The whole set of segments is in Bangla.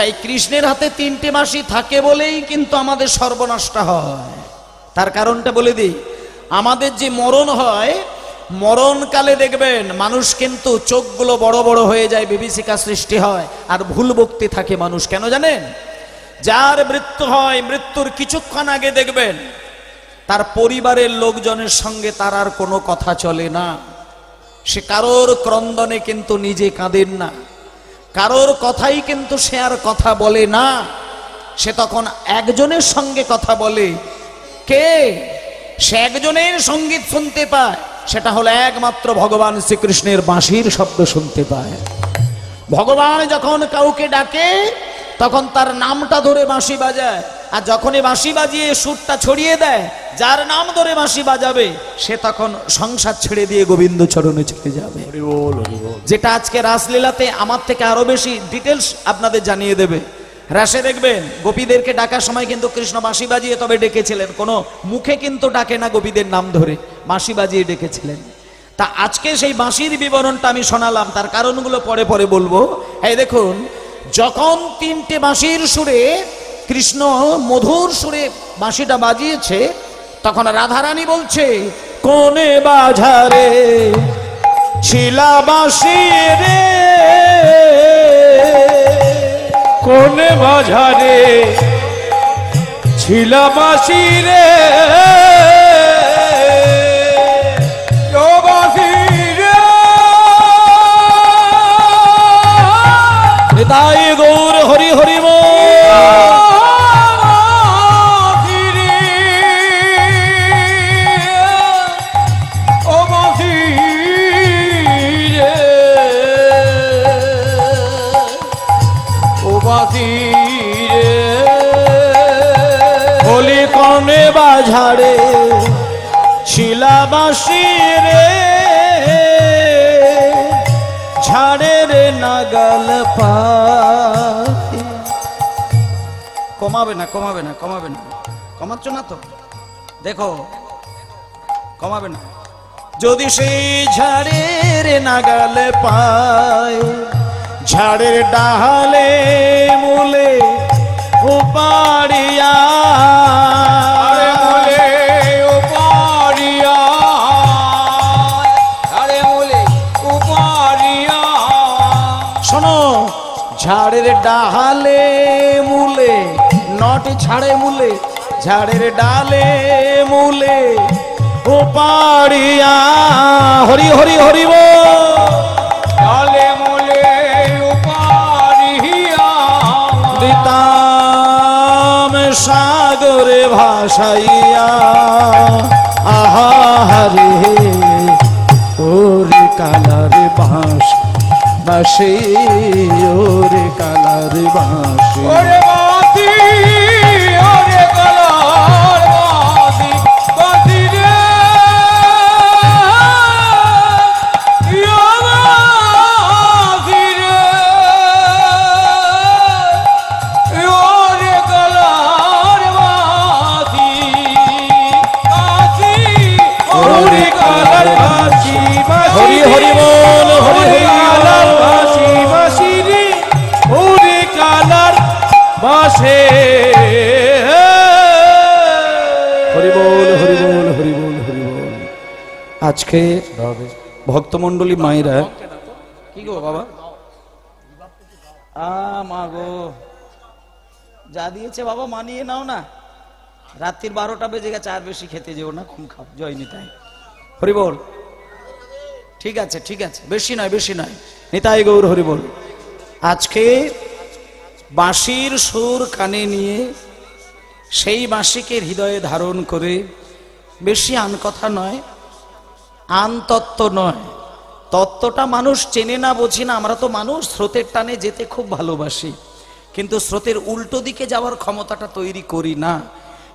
তাই কৃষ্ণের হাতে তিনটে বাঁশি থাকে বলেই কিন্তু আমাদের সর্বনাশটা হয়। তার কারণটা বলে দিই, আমাদের যে মরণ হয়, মরণকালে দেখবেন মানুষ কিন্তু চোখগুলো বড় বড় হয়ে যায়, বিভীষিকা সৃষ্টি হয়, আর ভুল বক্তি থাকে মানুষ। কেন জানেন? যার মৃত্যু হয়, মৃত্যুর কিছুক্ষণ আগে দেখবেন তার পরিবারের লোকজনের সঙ্গে তার আর কোনো কথা চলে না। সে কারোর ক্রন্দনে কিন্তু নিজে কাঁদেন না, কারোর কথাই কিন্তু সে আর কথা বলে না। সে তখন একজনের সঙ্গে কথা বলে। কে? সে একজনের সঙ্গীত শুনতে পায়, সেটা হলো একমাত্র ভগবান শ্রীকৃষ্ণের বাঁশির শব্দ শুনতে পায়। ভগবান যখন কাউকে ডাকে তখন তার নামটা ধরে বাঁশি বাজায়, আর যখনই বাঁশি বাজিয়ে সুরটা ছড়িয়ে দেয়, যার নাম ধরে বাঁশি বাজাবে সে তখন সংসার ছেড়ে দিয়ে গোবিন্দ চরণে চলে যাবে। যেটা আজকে রাসলীলাতে আমার থেকে আরো বেশি ডিটেলস আপনাদের জানিয়ে দেবে। রাসে দেখবেন গোপীদেরকে ডাকার সময় কিন্তু কৃষ্ণ বাঁশি বাজিয়ে তবে ডেকেছিলেন, কোনো মুখে কিন্তু ডাকে না, গোপীদের নাম ধরে বাঁশি বাজিয়ে ডেকেছিলেন। তা আজকে সেই বাঁশির বিবরণটা আমি শোনালাম, তার কারণগুলো পরে পরে বলবো। এই দেখুন, যখন তিনটে বাঁশির সুরে কৃষ্ণ মধুর সুরে বাঁশিটা বাজিয়েছে, তখন রাধারানী বলছে, কোনে বাজারে ছিলা বাঁশি রে, কোনে বাজারে ছিলা বাঁশি রে, ও বাঁশি রে। তাই গৌর হরি হরি বল। বলি কোনে বাজারে ছিলা বাঁশি রে, ঝাড়ের নাগাল পাখি। কমাবে না, কমাবে না, কমাবে না, কমাচ্ছ না তো? দেখো, কমাবে না। যদি সেই ঝাড়ের নাগাল পায়, ঝাড়ের ডালে মূলে উপাড়িয়া, মূলে উপাড়িয়া, ঝাড়ে মূলে উপাড়িয়া। শোনো, ঝাড়ের ডালে মূলে, নট ঝাড়ে মূলে, ঝাড়ের ডালে মূলে উপাড়িয়া, হরি হরি হরি বল। ডালে মূলে উপাড়িয়া, দিতাম সাগরে ভাসাইয়া, আহা হরে ওরে কালার বাঁশ বাঁশি, ওরে কালার বাঁশি, ওরে বাঁশি, ওরে কালার বাঁশি, বাঁশি রে, বাঁশি রে, ওরে কালার বাঁশি, বাঁশি, ওরে কালার বাঁশি, হরি হরি বল, হরি হরি কালার বাঁশি, বাঁশি রে, ওরে কালার বাঁশে। হরি বল, হরি বল, হরি বল, হরি বল। আজকে ভক্তমন্ডলী মায়েরা, কি গো বাবা, মা গো, যা দিয়েছে বাবা মানিয়ে নাও না। রাত্রির 12টা বেজে গেছে, আর বেশি খেতে যেও না, কম খাও। জয় নিতাই, হরি বল। ঠিক আছে, ঠিক আছে, বেশি নয়, বেশি নয়, নিতাই গৌর হরি বল। আজকে বাঁশির সুর কানে নিয়ে সেই বাঁশিকে হৃদয়ে ধারণ করে, বেশি আন কথা নয়, আন তত্ত্ব নয়, তত্ত্বটা মানুষ চেনে না, বোঝে না। আমরা তো মানুষ স্রোতের টানে যেতে খুব ভালোবাসি, কিন্তু স্রোতের উল্টো দিকে যাওয়ার ক্ষমতাটা তৈরি করি না।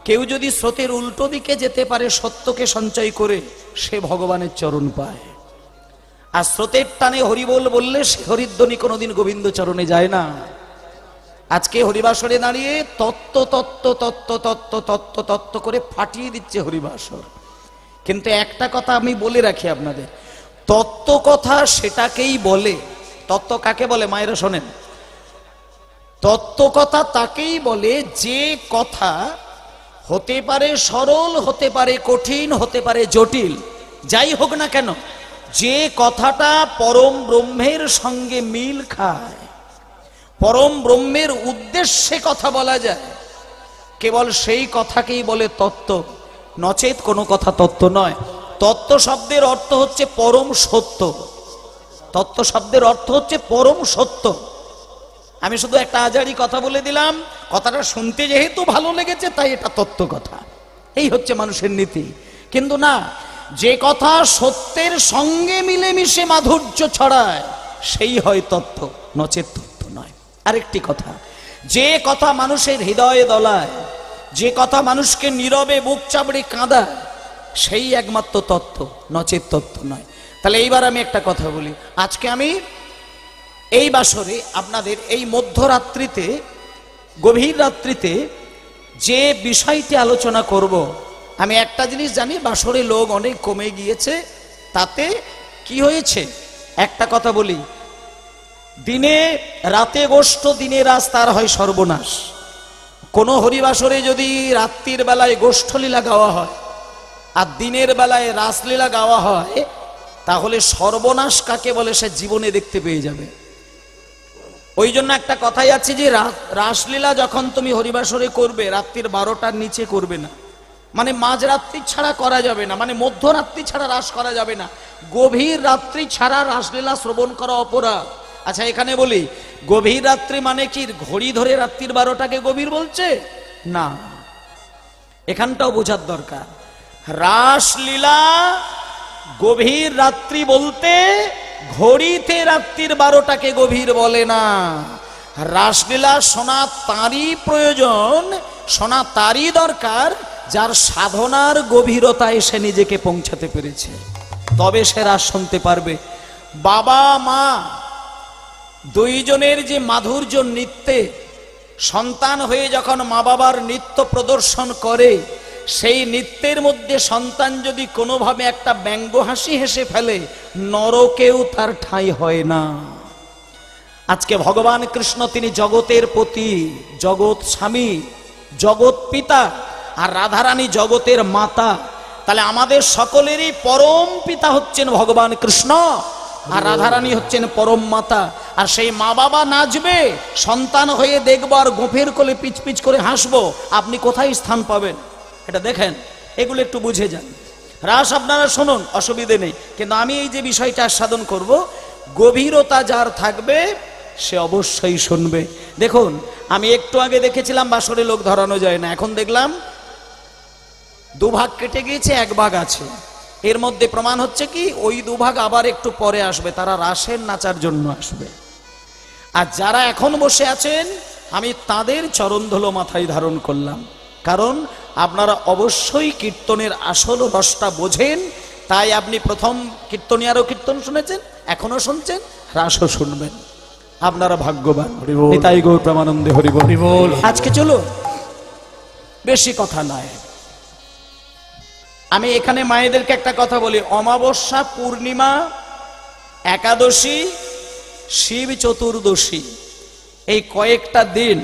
কেউ যদি স্রোতের উল্টো দিকে যেতে পারে সত্যকে সঞ্চয় করে, সে ভগবানের চরণ পায়। আর স্রোতের টানে হরিবোল বললে সে হরিধ্বনি কোনোদিন গোবিন্দ চরণে যায় না। আজকে হরিবাসরে দাঁড়িয়ে তত্ত্ব তত্ত্ব তত্ত্ব তত্ত্ব তত্ত্ব তত্ত্ব করে ফাটিয়ে দিচ্ছে হরিবাসর। কিন্তু একটা কথা আমি বলে রাখি আপনাদের, তত্ত্ব কথা সেটাকেই বলে। তত্ত্ব কাকে বলে মায়েরা শোনেন? তত্ত্ব কথা তাকেই বলে যে কথা হতে পারে সরল, হতে পারে কঠিন, হতে পারে জটিল, যাই হোক না কেন, যে কথাটা পরম ব্রহ্মের সঙ্গে মিল খায়, পরম ব্রহ্মের উদ্দেশ্যে কথা বলা যায়, কেবল সেই কথাকেই বলে তত্ত্ব, নচেত কোনো কথা তত্ত্ব নয়। তত্ত্ব শব্দের অর্থ হচ্ছে পরম সত্য। তত্ত্ব শব্দের অর্থ হচ্ছে পরম সত্য। আমি শুধু একটা আজারি কথা বলে দিলাম, কথাটা শুনতে যেহেতু ভালো লেগেছে তাই এটা তত্ত্ব কথা, এই হচ্ছে মানুষের নীতি। কিন্তু না, যে কথা সত্যের সঙ্গে মিলেমিশে মাধুর্য ছড়ায় সেই হয় তত্ত্ব, নচেত তত্ত্ব নয়। আরেকটি কথা, যে কথা মানুষের হৃদয়ে দলায়, যে কথা মানুষকে নীরবে বুক চাপড়ে কাঁদায়, সেই একমাত্র তত্ত্ব, নচেত তত্ত্ব নয়। তাহলে এইবার আমি একটা কথা বলি। আজকে আমি এই বাসরে আপনাদের এই মধ্যরাত্রিতে, গভীর রাত্রিতে যে বিষয়টি আলোচনা করব, আমি একটা জিনিস জানি, বাসরে লোক অনেক কমে গিয়েছে। তাতে কি হয়েছে একটা কথা বলি, দিনে রাতে গোষ্ঠ, দিনে রাত তার হয় সর্বনাশ। কোনো হরিবাসরে যদি রাত্রির বেলায় গোষ্ঠলীলা গাওয়া হয় আর দিনের বেলায় রাসলীলা গাওয়া হয়, তাহলে সর্বনাশ কাকে বলে সে জীবনে দেখতে পেয়ে যাবে। ওই জন্য একটা কথাই আছে যে রাসলীলা যখন তুমি হরিবাসরে করবে, রাত্রির 12টার নিচে করবে না, মানে মাঝরাত্রি ছাড়া করা যাবে না, মানে মধ্যরাত্রি ছাড়া রাস করা যাবে না, গভীর রাত্রি ছাড়া রাসলীলা শ্রবণ করা অপরাধ। আচ্ছা এখানে বলি, গভীর রাত্রি মানে কি ঘড়ি ধরে রাত্রির 12টাকে গভীর বলছে? না, এখানটাও বোঝার দরকার। রাসলীলা গভীর রাত্রি বলতে ঘড়িতে রাত্রির 12টাকে গভীর বলে না। রাসলীলা শোনা তারই প্রয়োজন, শোনা তারই দরকার যার সাধনার গভীরতায় সে নিজেকে পৌঁছাতে পেরেছে, তবে সে রাস শুনতে পারবে। বাবা মা দুইজনের যে মাধুর্য নৃত্যে, সন্তান হয়ে যখন মা বাবার নৃত্য প্রদর্শন করে, সেই নৃত্যের মধ্যে সন্তান যদি কোনোভাবে একটা ব্যঙ্গ হাসি হেসে ফেলে, নরকেও তার ঠাঁই হয় না। আজকে ভগবান কৃষ্ণ তিনি জগতের পতি, জগৎ স্বামী, জগৎ পিতা, আর রাধারানী জগতের মাতা। তাহলে আমাদের সকলেরই পরম পিতা হচ্ছেন ভগবান কৃষ্ণ, আর রাধারানী হচ্ছেন পরম মাতা। আর সেই মা বাবা নাচবে, সন্তান হয়ে দেখবো আর গোফের কোলে পিচ পিচ করে হাসবো, আপনি কোথায় স্থান পাবেন? এটা দেখেন, এগুলো একটু বুঝে যান। রাস আপনারা শুনুন, অসুবিধে নেই, কিন্তু আমি এই যে বিষয়টা আস্বাদন করব, গভীরতা যার থাকবে সে অবশ্যই শুনবে। দেখুন, আমি একটু আগে দেখেছিলাম বাসরে লোক ধরানো যায় না, এখন দেখলাম দুভাগ কেটে গিয়েছে, এক ভাগ আছে। এর মধ্যে প্রমাণ হচ্ছে কি, ওই দুভাগ আবার একটু পরে আসবে, তারা রাসের নাচার জন্য আসবে। আর যারা এখন বসে আছেন, আমি তাদের চরণধুলো মাথায় ধারণ করলাম, কারণ আপনারা অবশ্যই কীর্তনের আসল রসটা বোঝেন। তাই আপনি প্রথম কীর্তনিয়ারও কীর্তন শুনেছেন, এখনো শুনছেন, রাসও শুনবেন, আপনারা ভাগ্যবান। তাই গৌর প্রেমানন্দে হরি বল। আজকে চলো, বেশি কথা নয়, আমি এখানে মায়েদেরকে একটা কথা বলি। অমাবস্যা, পূর্ণিমা, একাদশী, শিব চতুর্দশী, এই কয়েকটা দিন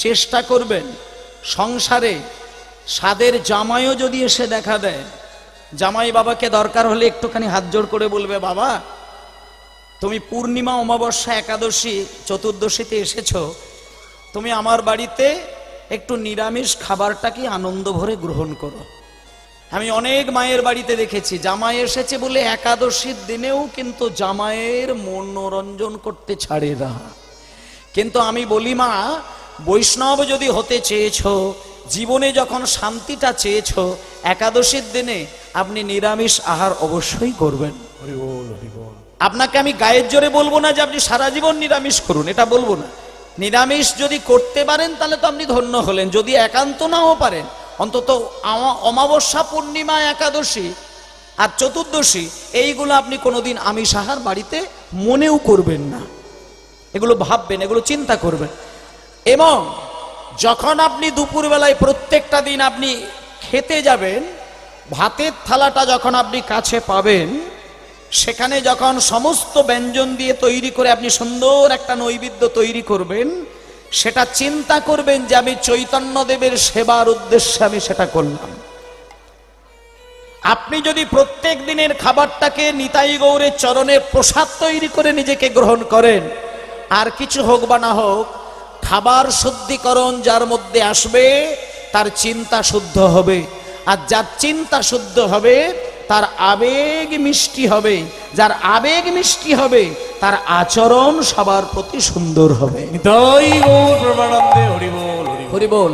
চেষ্টা করবেন সংসারে সাদের জামাইও যদি এসে দেখা দেয়, জামাই বাবাকে দরকার হলে একটুখানি হাত জোড় করে বলবে, বাবা তুমি পূর্ণিমা, অমাবস্যা, একাদশী, চতুর্দশীতে এসেছো, তুমি আমার বাড়িতে একটু নিরামিষ খাবারটাকে আনন্দ ভরে গ্রহণ করো। আমি অনেক মায়ের বাড়িতে দেখেছি, জামাই এসেছে বলে একাদশীর দিনেও কিন্তু জামাইয়ের মনোরঞ্জন করতে ছাড়ে না। কিন্তু আমি বলি, মা বৈষ্ণব যদি হতে চেয়েছো, জীবনে যখন শান্তিটা চেয়েছো, একাদশীর দিনে আপনি নিরামিষ আহার অবশ্যই করবেন। আপনাকে আমি গায়ের জোরে বলবো না যে আপনি সারা জীবন নিরামিষ করুন, এটা বলবো না। নিরামিষ যদি করতে পারেন তাহলে তো আপনি ধন্য হলেন, যদি একান্ত নাও পারেন, অন্তত অমাবস্যা, পূর্ণিমা, একাদশী আর চতুর্দশী, এইগুলো আপনি কোনোদিন আমিষ আহার বাড়িতে মনেও করবেন না, এগুলো ভাববেন, এগুলো চিন্তা করবেন। এবং যখন আপনি দুপুরবেলায় প্রত্যেকটা দিন আপনি খেতে যাবেন, ভাতের থালাটা যখন আপনি কাছে পাবেন, সেখানে যখন সমস্ত ব্যঞ্জন দিয়ে তৈরি করে আপনি সুন্দর একটা নৈবেদ্য তৈরি করবেন, সেটা চিন্তা করবেন যে আমি চৈতন্যদেবের সেবার উদ্দেশ্যে আমি সেটা করলাম। আপনি যদি প্রত্যেক দিনের খাবারটাকে নিতাই গৌরের চরণে প্রসাদ তৈরি করে নিজেকে গ্রহণ করেন, আর কিছু হোক বা না হোক, খাবার শুদ্ধিকরণ যার মধ্যে আসবে তার চিন্তা শুদ্ধ হবে, আর যার চিন্তা শুদ্ধ হবে তার আবেগ মিষ্টি হবে, যার আবেগ মিষ্টি হবে তার আচরণ সবার প্রতি সুন্দর হবে। নিতাই গৌর প্রেমানন্দে হরি বল, হরি বল। হরি বল।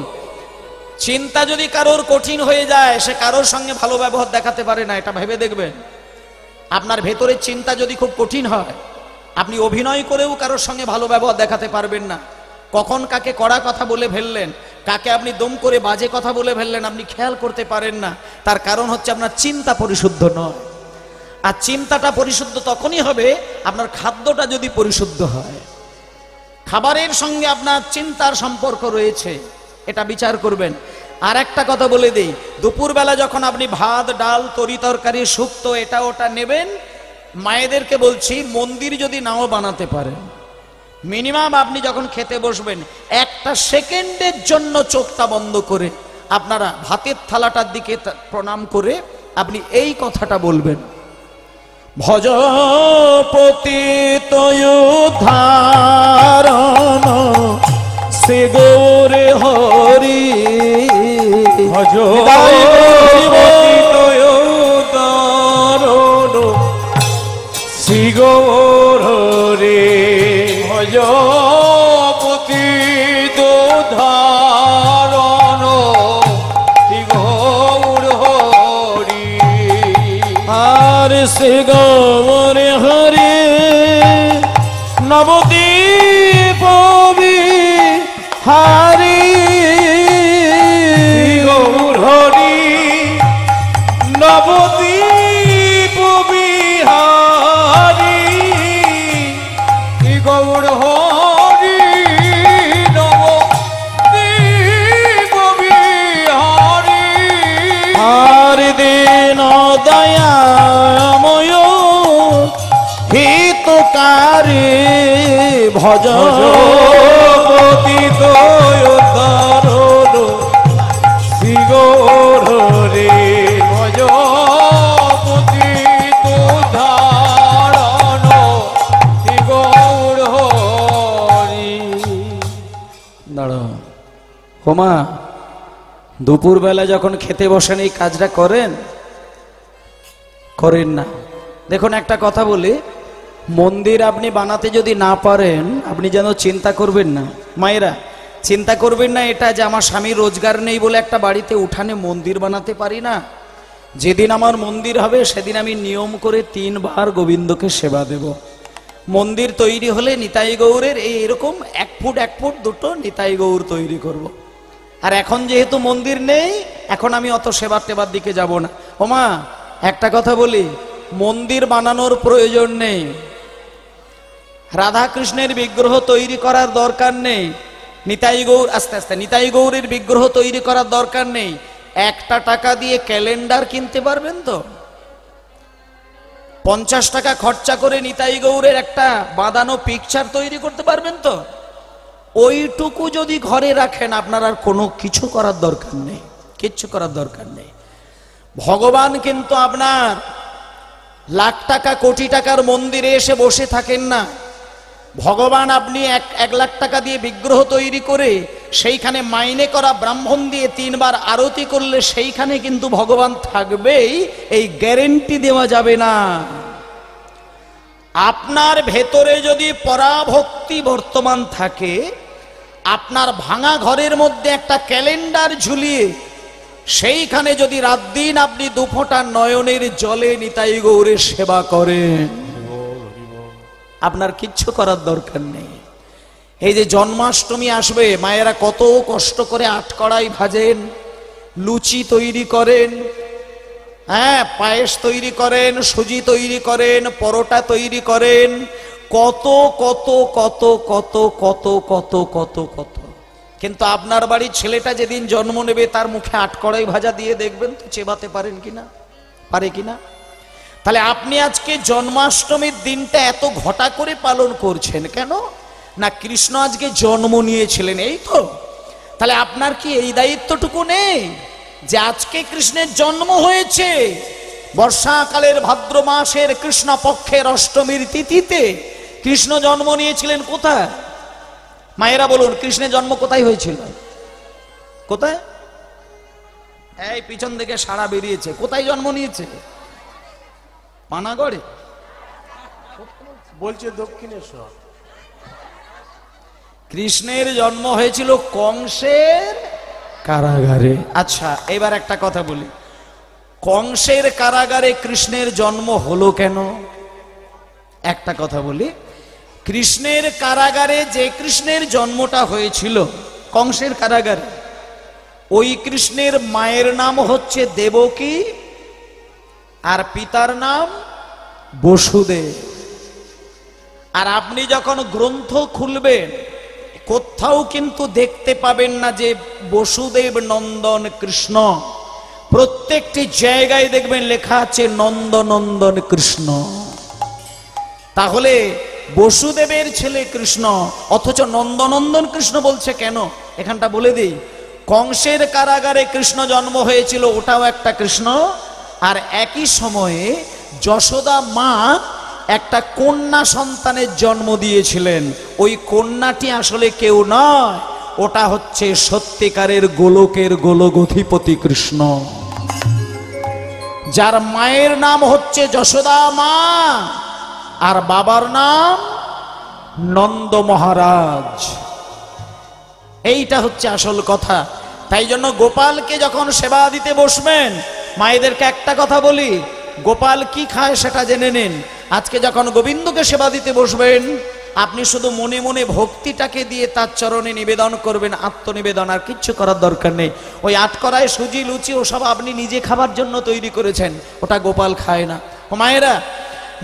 চিন্তা যদি কারোর কঠিন হয়ে যায়, সে কারোর সঙ্গে ভালো ব্যবহার দেখাতে পারে না, এটা ভেবে দেখবেন। আপনার ভেতরের চিন্তা যদি খুব কঠিন হয়, আপনি অভিনয় করেও কারোর সঙ্গে ভালো ব্যবহার দেখাতে পারবেন না। কখন কাকে কড়া কথা বলে ফেললেন, কাকে আপনি দম করে বাজে কথা বলে ফেললেন, আপনি খেয়াল করতে পারেন না। তার কারণ হচ্ছে আপনার চিন্তা পরিশুদ্ধ নয়। আর চিন্তাটা পরিশুদ্ধ তখনই হবে আপনার খাদ্যটা যদি পরিশুদ্ধ হয়। খাবারের সঙ্গে আপনার চিন্তার সম্পর্ক রয়েছে, এটা বিচার করবেন। আর একটা কথা বলে দেই, দুপুরবেলা যখন আপনি ভাত ডাল তরি তরকারি শুক্তো এটা ওটা নেবেন, মায়েদেরকে বলছি মন্দির যদি নাও বানাতে পারেন, মিনিমাম আপনি যখন খেতে বসবেন একটা সেকেন্ডের জন্য চোখটা বন্ধ করে আপনারা ভাতের থালাটার দিকে প্রণাম করে আপনি এই কথাটা বলবেন, ভজ পতিত উদ্ধারণ শ্রী গৌরে হরি, ভজ শ্রী গৌর হরি, ভজ পতিত উদ্ধারণ শ্রী গৌর হরি। আর শ্রী গৌরে হরি নবদ্বীপ বিহারী, গৌর হরি নবদ্বীপ বিহারী, গৌর হরি নবদ্বীপ বিহারী। আর দিন দয়াময় হিতকারী, ভজ পতিত উদ্ধারণ শ্রী গৌর হরি, ভজ পতিত উদ্ধারণ শ্রী গৌর হরি। দাঁড়াও হোমা, দুপুরবেলা যখন খেতে বসেন এই কাজটা করেন করেন না? দেখুন একটা কথা বলি, মন্দির আপনি বানাতে যদি না পারেন, আপনি যেন চিন্তা করবেন না, মায়েরা চিন্তা করবেন না এটা যে আমার স্বামীর রোজগার নেই বলে একটা বাড়িতে উঠানে মন্দির বানাতে পারি না। যেদিন আমার মন্দির হবে সেদিন আমি নিয়ম করে 3 বার গোবিন্দকে সেবা দেব। মন্দির তৈরি হলে নিতাই গৌরের এই এরকম 1 ফুট 1 ফুট দুটো নিতাই গৌর তৈরি করব। আর এখন যেহেতু মন্দির নেই, এখন আমি অত সেবার টেবার দিকে যাব না। ওমা একটা কথা বলি, মন্দির বানানোর প্রয়োজন নেই, রাধা কৃষ্ণের বিগ্রহ তৈরি করার দরকার নেই, নিতাই গৌর আস্তে আস্তে নিতাই গৌরের বিগ্রহ তৈরি করার দরকার নেই। 1 টাকা দিয়ে ক্যালেন্ডার কিনতে পারবেন তো? 50 টাকা খরচা করে নিতাই গৌরের একটা বাঁধানো পিকচার তৈরি করতে পারবেন তো? ওইটুকু যদি ঘরে রাখেন, আপনার আর কোনো কিছু করার দরকার নেই, কিচ্ছু করার দরকার নেই। ভগবান কিন্তু আপনার লাখ টাকা কোটি টাকার মন্দিরে এসে বসে থাকেন না। ভগবান আপনি 1 লাখ টাকা দিয়ে বিগ্রহ তৈরি করে সেইখানে মাইনে করা ব্রাহ্মণ দিয়ে 3 বার আরতি করলে সেইখানে কিন্তু ভগবান থাকবেই, এই গ্যারেন্টি দেওয়া যাবে না। আপনার ভেতরে যদি পরাভক্তি বর্তমান থাকে, আপনার ভাঙা ঘরের মধ্যে একটা ক্যালেন্ডার ঝুলিয়ে সেইখানে যদি রাত দিন আপনি 2 ফোঁটা নয়নের জলে নিতাই গৌরের সেবা করেন, আপনার কিচ্ছু করার দরকার নেই। এই যে জন্মাষ্টমী আসবে, মায়েরা কত কষ্ট করে 8 কড়াই ভাজেন, লুচি তৈরি করেন, হ্যাঁ পায়েস তৈরি করেন, সুজি তৈরি করেন, পরোটা তৈরি করেন, কত কত কত কত কত কত কত কত। কিন্তু আপনার বাড়ির ছেলেটা যেদিন জন্ম নেবে তার মুখে 8 কড়াই ভাজা দিয়ে দেখবেন তো চেবাতে পারেন কিনা, পারে কিনা? তাহলে আপনি আজকে জন্মাষ্টমীর দিনটা এত ঘটা করে পালন করছেন কেন? না কৃষ্ণ আজকে জন্ম নিয়েছিলেন, এই তো? তাহলে আপনার কি এই দায়িত্বটুকু নেই যে আজকে কৃষ্ণের জন্ম হয়েছে, বর্ষাকালের ভাদ্র মাসের কৃষ্ণ পক্ষের অষ্টমীর তিথিতে কৃষ্ণ জন্ম নিয়েছিলেন? কোথায় মায়েরা বলুন, কৃষ্ণের জন্ম কোথায় হয়েছিল? কোথায়? এই পিছন থেকে সাড়া বেরিয়েছে। কোথায় জন্ম নিয়েছে? পানাগড়ে বলছে দক্ষিণেশ্বর। কৃষ্ণের জন্ম হয়েছিল কংসের কারাগারে। আচ্ছা, এবার একটা কথা বলি, কংসের কারাগারে কৃষ্ণের জন্ম হলো কেন? একটা কথা বলি, কৃষ্ণের কারাগারে যে কৃষ্ণের জন্মটা হয়েছিল কংসের কারাগারে, ওই কৃষ্ণের মায়ের নাম হচ্ছে দেবকী আর পিতার নাম বসুদেব। আর আপনি যখন গ্রন্থ খুলবেন কোথাও কিন্তু দেখতে পাবেন না যে বসুদেব নন্দন কৃষ্ণ, প্রত্যেকটি জায়গায় দেখবেন লেখা আছে নন্দনন্দন কৃষ্ণ। তাহলে বসুদেবের ছেলে কৃষ্ণ, অথচ নন্দনন্দন কৃষ্ণ বলছে কেন? এখানটা বলে দিই, কংসের কারাগারে কৃষ্ণ জন্ম হয়েছিল, ওটাও একটা কৃষ্ণ। আর একই সময়ে যশোদা মা একটা কন্যা সন্তানের জন্ম দিয়েছিলেন। ওই কন্যাটি আসলে কেউ নয়, ওটা হচ্ছে সত্যিকারের গোলকের গোলগধিপতি কৃষ্ণ, যার মায়ের নাম হচ্ছে যশোদা মা আর বাবার নাম নন্দ মহারাজ। এইটা হচ্ছে আসল কথা। তাই জন্য গোপালকে যখন সেবা দিতে বসবেন, মায়েদেরকে একটা কথা বলি, গোপাল কি খায় সেটা জেনে নিন। আজকে যখন গোবিন্দকে সেবা দিতে বসবেন, আপনি শুধু মনে মনে ভক্তিটাকে দিয়ে তার চরণে নিবেদন করবেন, আত্মনিবেদন, আর কিচ্ছু করার দরকার নেই। ওই আটকড়ায় সুজি লুচি ওসব আপনি নিজে খাবার জন্য তৈরি করেছেন, ওটা গোপাল খায় না। ও মায়েরা,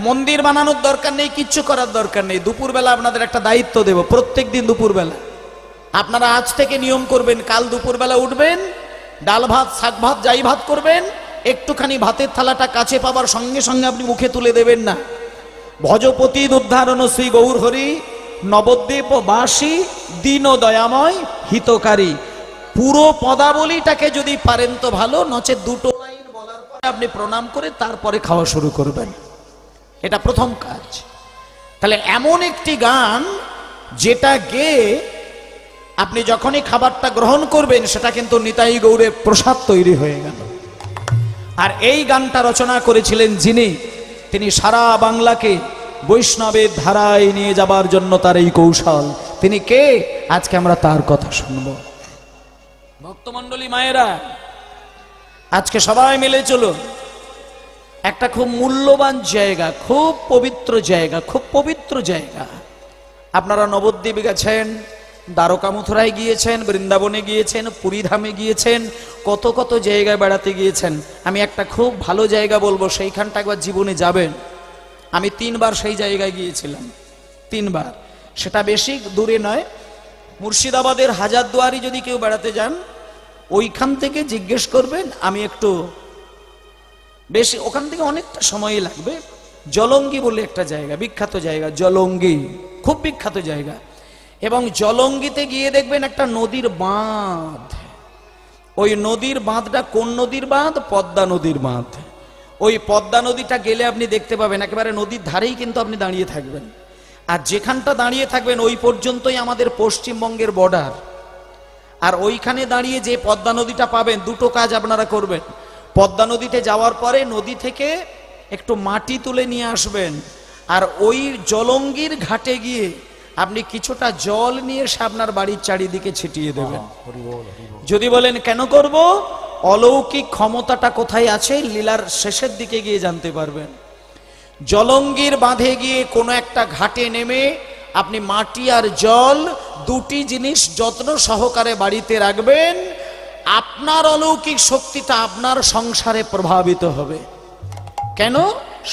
মন্দির বানানোর দরকার নেই, কিচ্ছু করার দরকার নেই। দুপুরবেলা আপনাদের একটা দায়িত্ব দেব, প্রত্যেক দিন দুপুরবেলা আপনারা আজ থেকে নিয়ম করবেন, কাল দুপুরবেলা উঠবেন, ডাল ভাত শাক ভাত যাই ভাত করবেন, একটুখানি ভাতের থালাটা কাছে পাবার সঙ্গে সঙ্গে আপনি মুখে তুলে দেবেন না। ভজপতি উদ্ধারণ শ্রী গৌর হরি নবদ্বীপ বাসী দীন দয়াময় হিতকারী, পুরো পদাবলীটাকে যদি পারেন তো ভালো, নচে দুটো লাইন বলার পরে আপনি প্রণাম করে তারপরে খাওয়া শুরু করবেন। এটা প্রথম কাজ। তাহলে এমন একটি গান যেটা গেয়ে আপনি যখনই খাবারটা গ্রহণ করবেন সেটা কিন্তু নিতাই গৌরের প্রসাদ তৈরি হয়ে গেল। আর এই গানটা রচনা করেছিলেন যিনি, তিনি সারা বাংলাকে বৈষ্ণবের ধারায় নিয়ে যাবার জন্য তার এই কৌশল। তিনি কে? আজকে আমরা তার কথা শুনব। ভক্তমণ্ডলী মায়েরা, আজকে সবাই মিলে চলো একটা খুব মূল্যবান জায়গা, খুব পবিত্র জায়গা, খুব পবিত্র জায়গা। আপনারা নবদ্বীপ গেছেন, দ্বারকা মথুরায় গিয়েছেন, বৃন্দাবনে গিয়েছেন, পুরীধামে গিয়েছেন, কত কত জায়গায় বেড়াতে গিয়েছেন। আমি একটা খুব ভালো জায়গা বলবো, সেইখানটা একবার জীবনে যাবেন। আমি 3 বার সেই জায়গায় গিয়েছিলাম, 3 বার। সেটা বেশি দূরে নয়, মুর্শিদাবাদের হাজারদুয়ারি যদি কেউ বেড়াতে যান, ওইখান থেকে জিজ্ঞেস করবেন, আমি একটু বেশি, ওখান থেকে অনেকটা সময় লাগবে। জলঙ্গি বলে একটা জায়গা, বিখ্যাত জায়গা জলঙ্গি, খুব বিখ্যাত জায়গা। এবং জলঙ্গিতে গিয়ে দেখবেন একটা নদীর বাঁধ। ওই নদীর বাঁধটা কোন নদীর বাঁধ? পদ্মা নদীর বাঁধ। ওই পদ্মা নদীটা গেলে আপনি দেখতে পাবেন একেবারে নদীর ধারেই কিন্তু আপনি দাঁড়িয়ে থাকবেন। আর যেখানটা দাঁড়িয়ে থাকবেন ওই পর্যন্তই আমাদের পশ্চিমবঙ্গের বর্ডার। আর ওইখানে দাঁড়িয়ে যে পদ্মা নদীটা পাবেন, দুটো কাজ আপনারা করবেন। পদ্মা নদীতে যাওয়ার পরে নদী থেকে একটু মাটি তুলে নিয়ে আসবেন, আর ওই জলঙ্গির ঘাটে গিয়ে আপনি কিছুটা জল নিয়ে এসে আপনার বাড়ির চারিদিকে ছিটিয়ে দেবেন। যদি বলেন কেন করব, অলৌকিক ক্ষমতাটা কোথায় আছে লীলার শেষের দিকে গিয়ে জানতে পারবেন। জলঙ্গির বাঁধে গিয়ে কোনো একটা ঘাটে নেমে আপনি মাটি আর জল দুটি জিনিস যত্ন সহকারে বাড়িতে রাখবেন, আপনার অলৌকিক শক্তিটা আপনার সংসারে প্রভাবিত হবে। কেন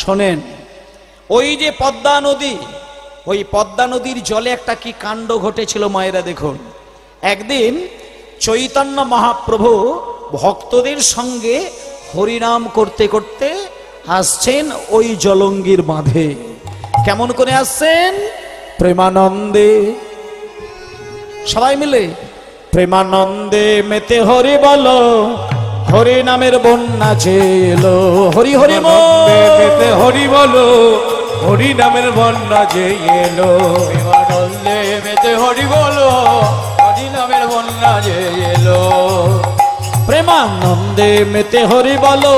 শোনেন, ওই যে পদ্মা নদী, ওই পদ্মা নদীর জলে একটা কি কাণ্ড ঘটেছিল মায়েরা দেখুন। একদিন চৈতন্য মহাপ্রভু ভক্তদের সঙ্গে হরিনাম করতে করতে আসছেন ওই জলঙ্গির বাঁধে। কেমন করে আসছেন? প্রেমানন্দে সবাই মিলে প্রেমানন্দে মেতে হরি বলো, হরি নামের বন্যা ঝেলো, হরি হরি মেতে হরি বলো, হরি নামের বন্যা যে এলো। প্রেমানন্দে মেতে হরি বলো, হরি নামের বন্যা যে এলো। প্রেমানন্দে মেতে হরি বলো,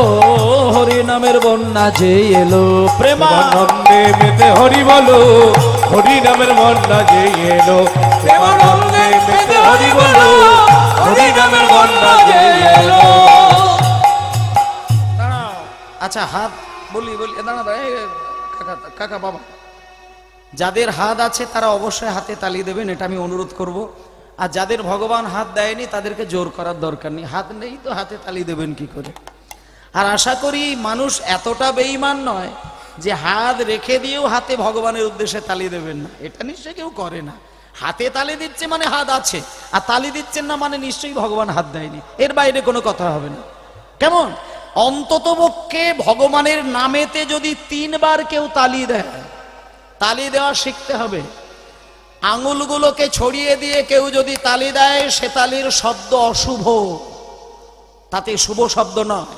হরি নামের বন্যা যে এলো। প্রেমানন্দে মেতে হরি বলো, হরি নামের বন্যা যে এলো। প্রেমানন্দে মেতে হরি বলো, হরি নামের বন্যা যে এলো। আচ্ছা হাত বলি বলি দাঁড়া দাঁড়া, কাকা কাকা বাবা, যাদের হাত আছে তারা অবশ্যই হাতে তালি দেবেন, এটা আমি অনুরোধ করব। আর যাদের ভগবান হাত দেয়নি তাদেরকে জোর করার দরকার নেই, হাত নেই তো হাতে তালি দেবেন কি করে। আর আশা করি মানুষ এতটা বেঈমান নয় যে হাত রেখে দিয়েও হাতে ভগবানের উদ্দেশ্যে তালি দেবেন না, এটা নিশ্চয়ই কেউ করে না। হাতে তালি দিচ্ছে মানে হাত আছে, আর তালি দিচ্ছেন না মানে নিশ্চয়ই ভগবান হাত দেয়নি, এর বাইরে কোনো কথা হবে না। কেমন অন্ততপক্ষে ভগবানের নামেতে যদি 3 বার কেউ তালি দেয়, তালি দেওয়া শিখতে হবে। আঙুলগুলোকে ছড়িয়ে দিয়ে কেউ যদি তালি দেয় সে তালির শব্দ অশুভ, তাতে শুভ শব্দ নয়।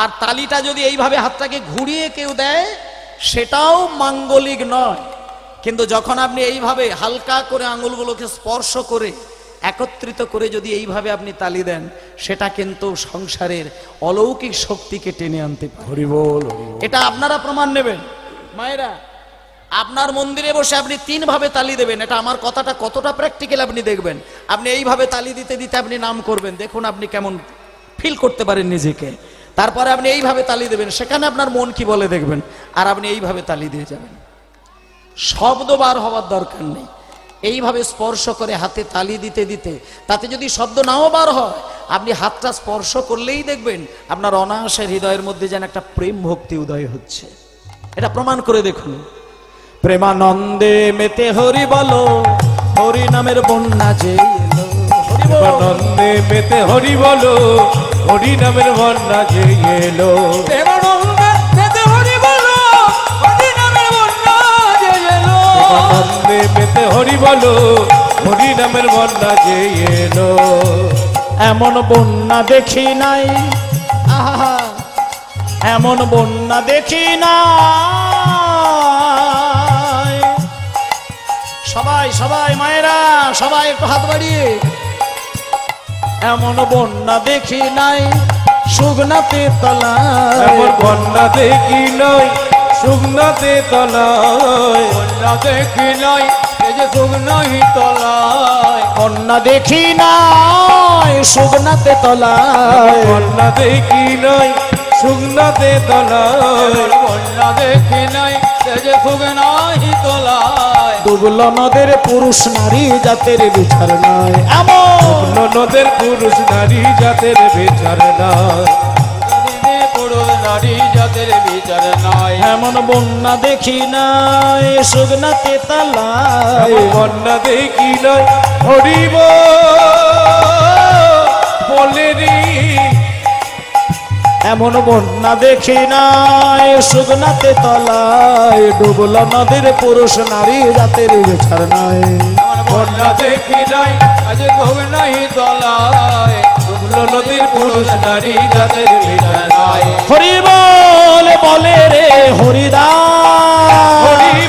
আর তালিটা যদি এইভাবে হাতটাকে ঘুরিয়ে কেউ দেয় সেটাও মাঙ্গলিক নয়। কিন্তু যখন আপনি এইভাবে হালকা করে আঙুলগুলোকে স্পর্শ করে একত্রিত করে যদি এইভাবে আপনি তালি দেন, সেটা কিন্তু সংসারের অলৌকিক শক্তিকে টেনে আনতে পারে। হরি বল। এটা আপনারা প্রমাণ নেবেন। মায়েরা, আপনার মন্দিরে বসে আপনি 3 ভাবে তালি দেবেন, এটা আমার কথাটা কতটা প্র্যাকটিক্যাল আপনি দেখবেন। আপনি এইভাবে তালি দিতে দিতে আপনি নাম করবেন, দেখুন আপনি কেমন ফিল করতে পারেন নিজেকে। তারপরে আপনি এইভাবে তালি দেবেন, সেখানে আপনার মন কি বলে দেখবেন। আর আপনি এইভাবে তালি দিয়ে যাবেন, শব্দ বার হওয়ার দরকার নেই। এইভাবে স্পর্শ করে হাতে তালি দিতে দিতে, তাতে যদি শব্দ নাও বার হয়, আপনি হাতটা স্পর্শ করলেই দেখবেন আপনার অনায়াসে হৃদয়ের মধ্যে যেন একটা প্রেম ভক্তি উদয় হচ্ছে। এটা প্রমাণ করে দেখুন। প্রেমানন্দে মেতে হরি বলো, হরি নামের বন্যা যে এলো। প্রেমানন্দে মেতে হরি বলো, হরি নামের বন্যা যে এলো। প্রেমানন্দে মেতে হরি বলো, হরি নামের বন্যা যে এলো। প্রেমানন্দে মেতে হরি বলো, হরি নামের বন্যা যে এলো। এমন বন্যা দেখি নাই, আহা এমন বন্যা দেখি নাই। সবাই সবাই মায়েরা সবাই একটু হাত বাড়িয়ে, এমন বন্যা দেখি নাই শুকনাতে তলায়। এমন বন্যা দেখি নাই শুকনাতে তলায়। বন্যা দেখি নাই এই যে শুকনাহি তলায়। বন্যা দেখি নাই শুকনাতে তলায়। বন্যা দেখি নাই শুকনাতে তলায়। বন্যা দেখি নাই এই যে শুকনাহি তলায়। ডুবল নদের পুরুষ নারী জাতের বিচার নাই। এমন নদের পুরুষ নারী জাতের বিচার নাই। পুরুষ নারী জাতের বিচার নাই। এমন বন্যা দেখি নাই শুকনাতে তলায়। বন্যা দেখি নাই হরিব বলে রে। এমন বন্যা দেখি নাই শুকনাতে তলায়। ডুবল নদীর পুরুষ নারী জাতের বিচার নাই। বন্যা দেখি নাই আজ ভোগ নাহি তলায়। ডুবলো নদীর পুরুষ নারী জাতের বিচার নাই। হরি বলে রে হরিদাস। হরি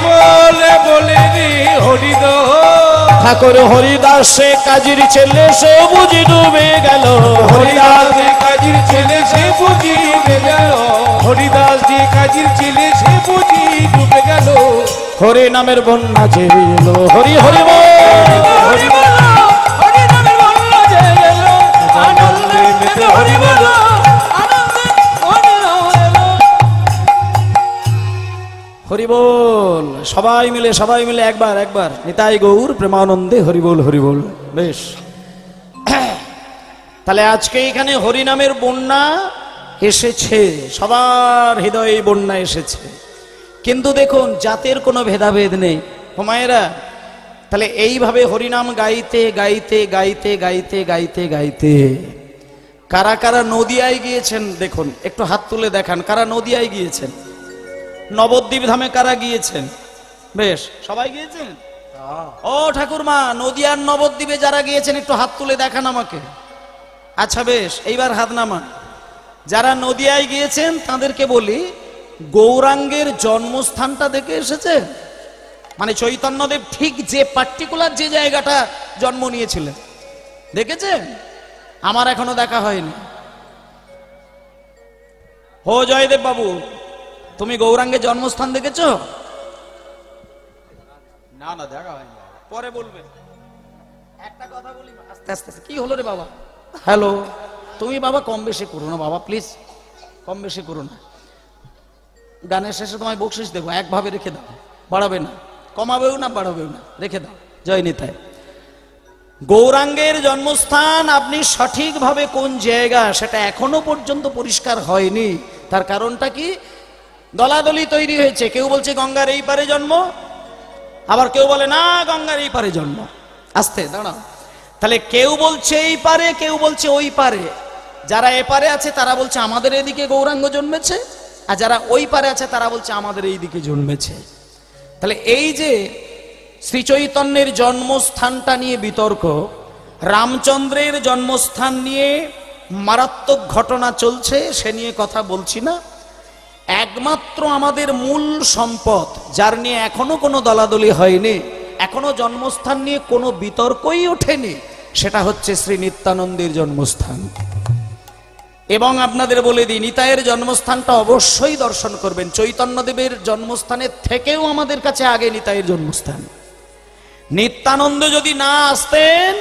বলে রে হরিদাস। ঠাকুর হরিদাস সে কাজীর ছেলে সে বুঝি ডুবে গেল। হরিদাস কাজীর ছেলে সে বুঝি ডুবে গেল। হরিদাস যে কাজীর ছেলে সে বুঝি ডুবে গেল। হরি নামের বন্যা যে এলো। হরি হরি বল হরি বল হরি নামের বন্যা যে এলো। আনন্দে মেতে হরি বল আনন্দে হরি নাম এলো। হরি বল। সবাই মিলে একবার নিতাই গৌর প্রেমানন্দে হরি বল হরি বল। বেশ, তাহলে আজকে এখানে হরি নামের বন্যা এসেছে, সবার হৃদয়ে বন্যা এসেছে। কিন্তু দেখুন জাতের কোনো ভেদাভেদ নেই। হুমায়েরা, তাহলে এইভাবে হরিনাম গাইতে গাইতে গাইতে গাইতে গাইতে গাইতে কারা কারা নদিয়ায় গিয়েছেন দেখুন, একটু হাত তুলে দেখান কারা নদিয়ায় গিয়েছেন। নবদ্বীপ ধামে কারা গিয়েছেন? বেশ, সবাই গিয়েছেন। ও ঠাকুরমা, নদিয়ার নবদ্বীপে যারা গিয়েছেন একটু হাত তুলে দেখান আমাকে। আচ্ছা বেশ, এইবার হাত নামান। যারা নদিয়ায় গিয়েছেন তাদেরকে বলি, গৌরাঙ্গের জন্মস্থানটা দেখে এসেছে? মানে চৈতন্যদেব ঠিক যে পার্টিকুলার যে জায়গাটা জন্ম নিয়েছিলেন দেখেছেন? আমার এখনো দেখা হয়নি। হো জয়দেব বাবু, তুমি গৌরাঙ্গের জন্মস্থান দেখেছো? না না, দেখা হয়নি। পরে বলবে। একটা কথা বলি, আস্তে আস্তে। কি হলো রে বাবা? হ্যালো, তুমি বাবা কম বেশি করো না বাবা, প্লিজ কম বেশি করো না। গানের শেষে তোমায় বকশিস দেবো, একভাবে রেখে দাও, বাড়াবে না, কমাবেও না বাড়াবেও না, রেখে দাও। জয় নিতাই। গৌরাঙ্গের জন্মস্থান আপনি সঠিকভাবে কোন জায়গা সেটা এখনো পর্যন্ত পরিষ্কার হয়নি। তার কারণটা কি? দলাদলি তৈরি হয়েছে। কেউ বলছে গঙ্গার এই পারে জন্ম, আবার কেউ বলে না গঙ্গার এই পারে জন্ম। আস্তে দাঁড়াও। তাহলে কেউ বলছে এই পারে, কেউ বলছে ওই পারে। যারা এপারে আছে তারা বলছে আমাদের এদিকে গৌরাঙ্গ জন্মেছে, আর যারা ওই পারে আছে তারা বলছে আমাদের এই দিকে জন্মেছে। তাহলে এই যে শ্রী চৈতন্যের জন্মস্থানটা নিয়ে বিতর্ক, রামচন্দ্রের জন্মস্থান নিয়ে মারাত্মক ঘটনা চলছে, সে নিয়ে কথা বলছি না। একমাত্র আমাদের মূল সম্পদ, যার নিয়ে এখনো কোনো দলাদলি হয়নি, এখনো জন্মস্থান নিয়ে কোনো বিতর্কই ওঠেনি, সেটা হচ্ছে শ্রী নিত্যানন্দের জন্মস্থান। এবং আপনাদের বলে দিই, নিতাইয়ের জন্মস্থানটা অবশ্যই দর্শন করবেন। চৈতন্যদেবের জন্মস্থানের থেকেও আমাদের কাছে আগে নিতাইয়ের জন্মস্থান। নিত্যানন্দ যদি না আসতেন,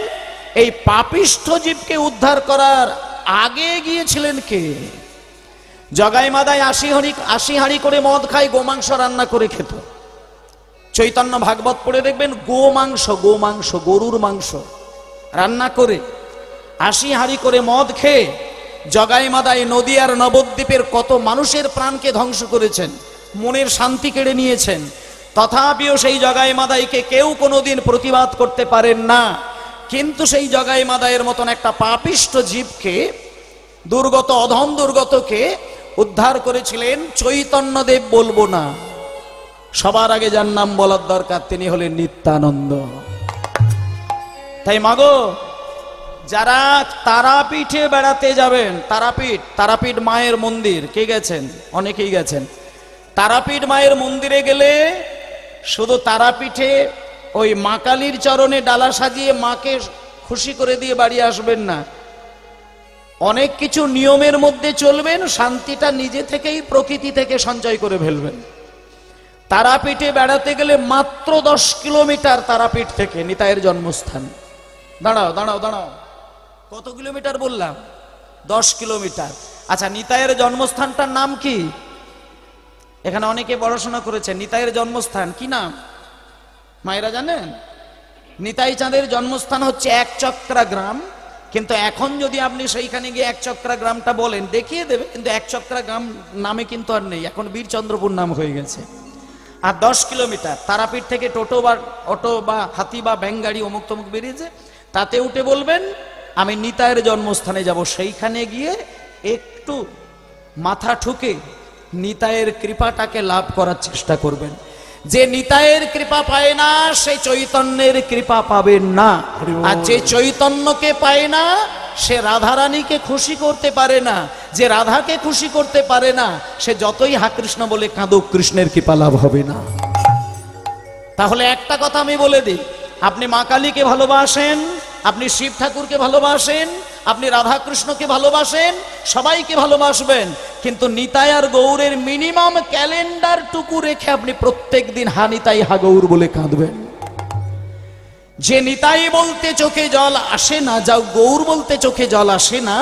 এই পাপিষ্ঠ জীবকে উদ্ধার করার আগে গিয়েছিলেন কে? জগাই মাদায় ৮০ হাঁড়ি করে মদ খায়, গোমাংস রান্না করে খেত। চৈতন্য ভাগবত পড়ে দেখবেন, গোমাংস গরুর মাংস রান্না করে ৮০ হাঁড়ি করে মদ খেয়ে জগাই মাদায় নদিয়ার নবদ্বীপের কত মানুষের প্রাণকে ধ্বংস করেছেন, মনের শান্তি কেড়ে নিয়েছেন। তথাপিও সেই জগাই মাদাইকে কেউ কোনোদিন প্রতিবাদ করতে পারেন না। কিন্তু সেই জগাই মাদাইয়ের মতন একটা পাপিষ্ঠ জীবকে, দুর্গত অধম দুর্গতকে উদ্ধার করেছিলেন চৈতন্যদেব। বলবো না, সবার আগে যার নাম বলার দরকার তিনি হলেন নিত্যানন্দ। তাই মাগো, যারা তারাপীঠে বেড়াতে যাবেন, তারাপীঠ মায়ের মন্দির, কে গেছেন? অনেকেই গেছেন। তারাপীঠ মায়ের মন্দিরে গেলে শুধু তারাপীঠে ওই মা কালীর চরণে ডালা সাজিয়ে মাকে খুশি করে দিয়ে বাড়ি আসবেন না। অনেক কিছু নিয়মের মধ্যে চলবেন, শান্তিটা নিজে থেকেই প্রকৃতি থেকে সঞ্চয় করে ফেলবেন। তারাপীঠে বেড়াতে গেলে মাত্র 10 কিলোমিটার তারাপীঠ থেকে নিতাইয়ের জন্মস্থান। দাঁড়াও দাঁড়াও দাঁড়াও, কত কিলোমিটার বললাম? 10 কিলোমিটার। আচ্ছা, নিতাইয়ের জন্মস্থানটার নাম কি? এখানে অনেকে পড়াশোনা করেছে। নিতাইয়ের জন্মস্থান কি নাম মায়েরা জানেন? নিতাই চাঁদের জন্মস্থান হচ্ছে একচক্রা গ্রাম। কিন্তু এখন যদি আপনি সেইখানে গিয়ে একচক্রা গ্রামটা বলেন, দেখিয়ে দেবে, কিন্তু একচক্রা গ্রাম নামে কিন্তু আর নেই, এখন বীরচন্দ্রপুর নাম হয়ে গেছে। আর 10 কিলোমিটার তারাপীঠ থেকে অটো বা হাতি বা ব্যাঙ্গাড়ি অমুক তমুক বেরিয়েছে, তাতে উঠে বলবেন আমি নিতাইয়ের জন্মস্থানে যাব। সেইখানে গিয়ে একটু মাথা ঠুকে নিতাইয়ের কৃপাটাকে লাভ করার চেষ্টা করবেন। যে নিতাইয়ের কৃপা পায় না সে চৈতন্যের কৃপা পাবেন না। আর যে চৈতন্যকে পায় না সে রাধারানীকে খুশি করতে পারে না। যে রাধাকে খুশি করতে পারে না সে যতই হা কৃষ্ণ বলে কাঁদুক, কৃষ্ণের কৃপা লাভ হবে না। তাহলে একটা কথা আমি বলে দিই, আপনি মা কালীকে ভালোবাসেন, আপনি শিব ঠাকুরকে ভালোবাসেন, আপনি রাধা কৃষ্ণকে ভালোবাসেন, সবাইকে ভালোবাসবেন, কিন্তু নিতাই আর গৌরের মিনিমাম ক্যালেন্ডার টুকু রেখে আপনি প্রত্যেক দিন হা নিতাই হা গৌর বলে কাঁদবেন। যে নিতাই বলতে চোখে জল আসে না, যা গৌর বলতে চোখে জল আসে না,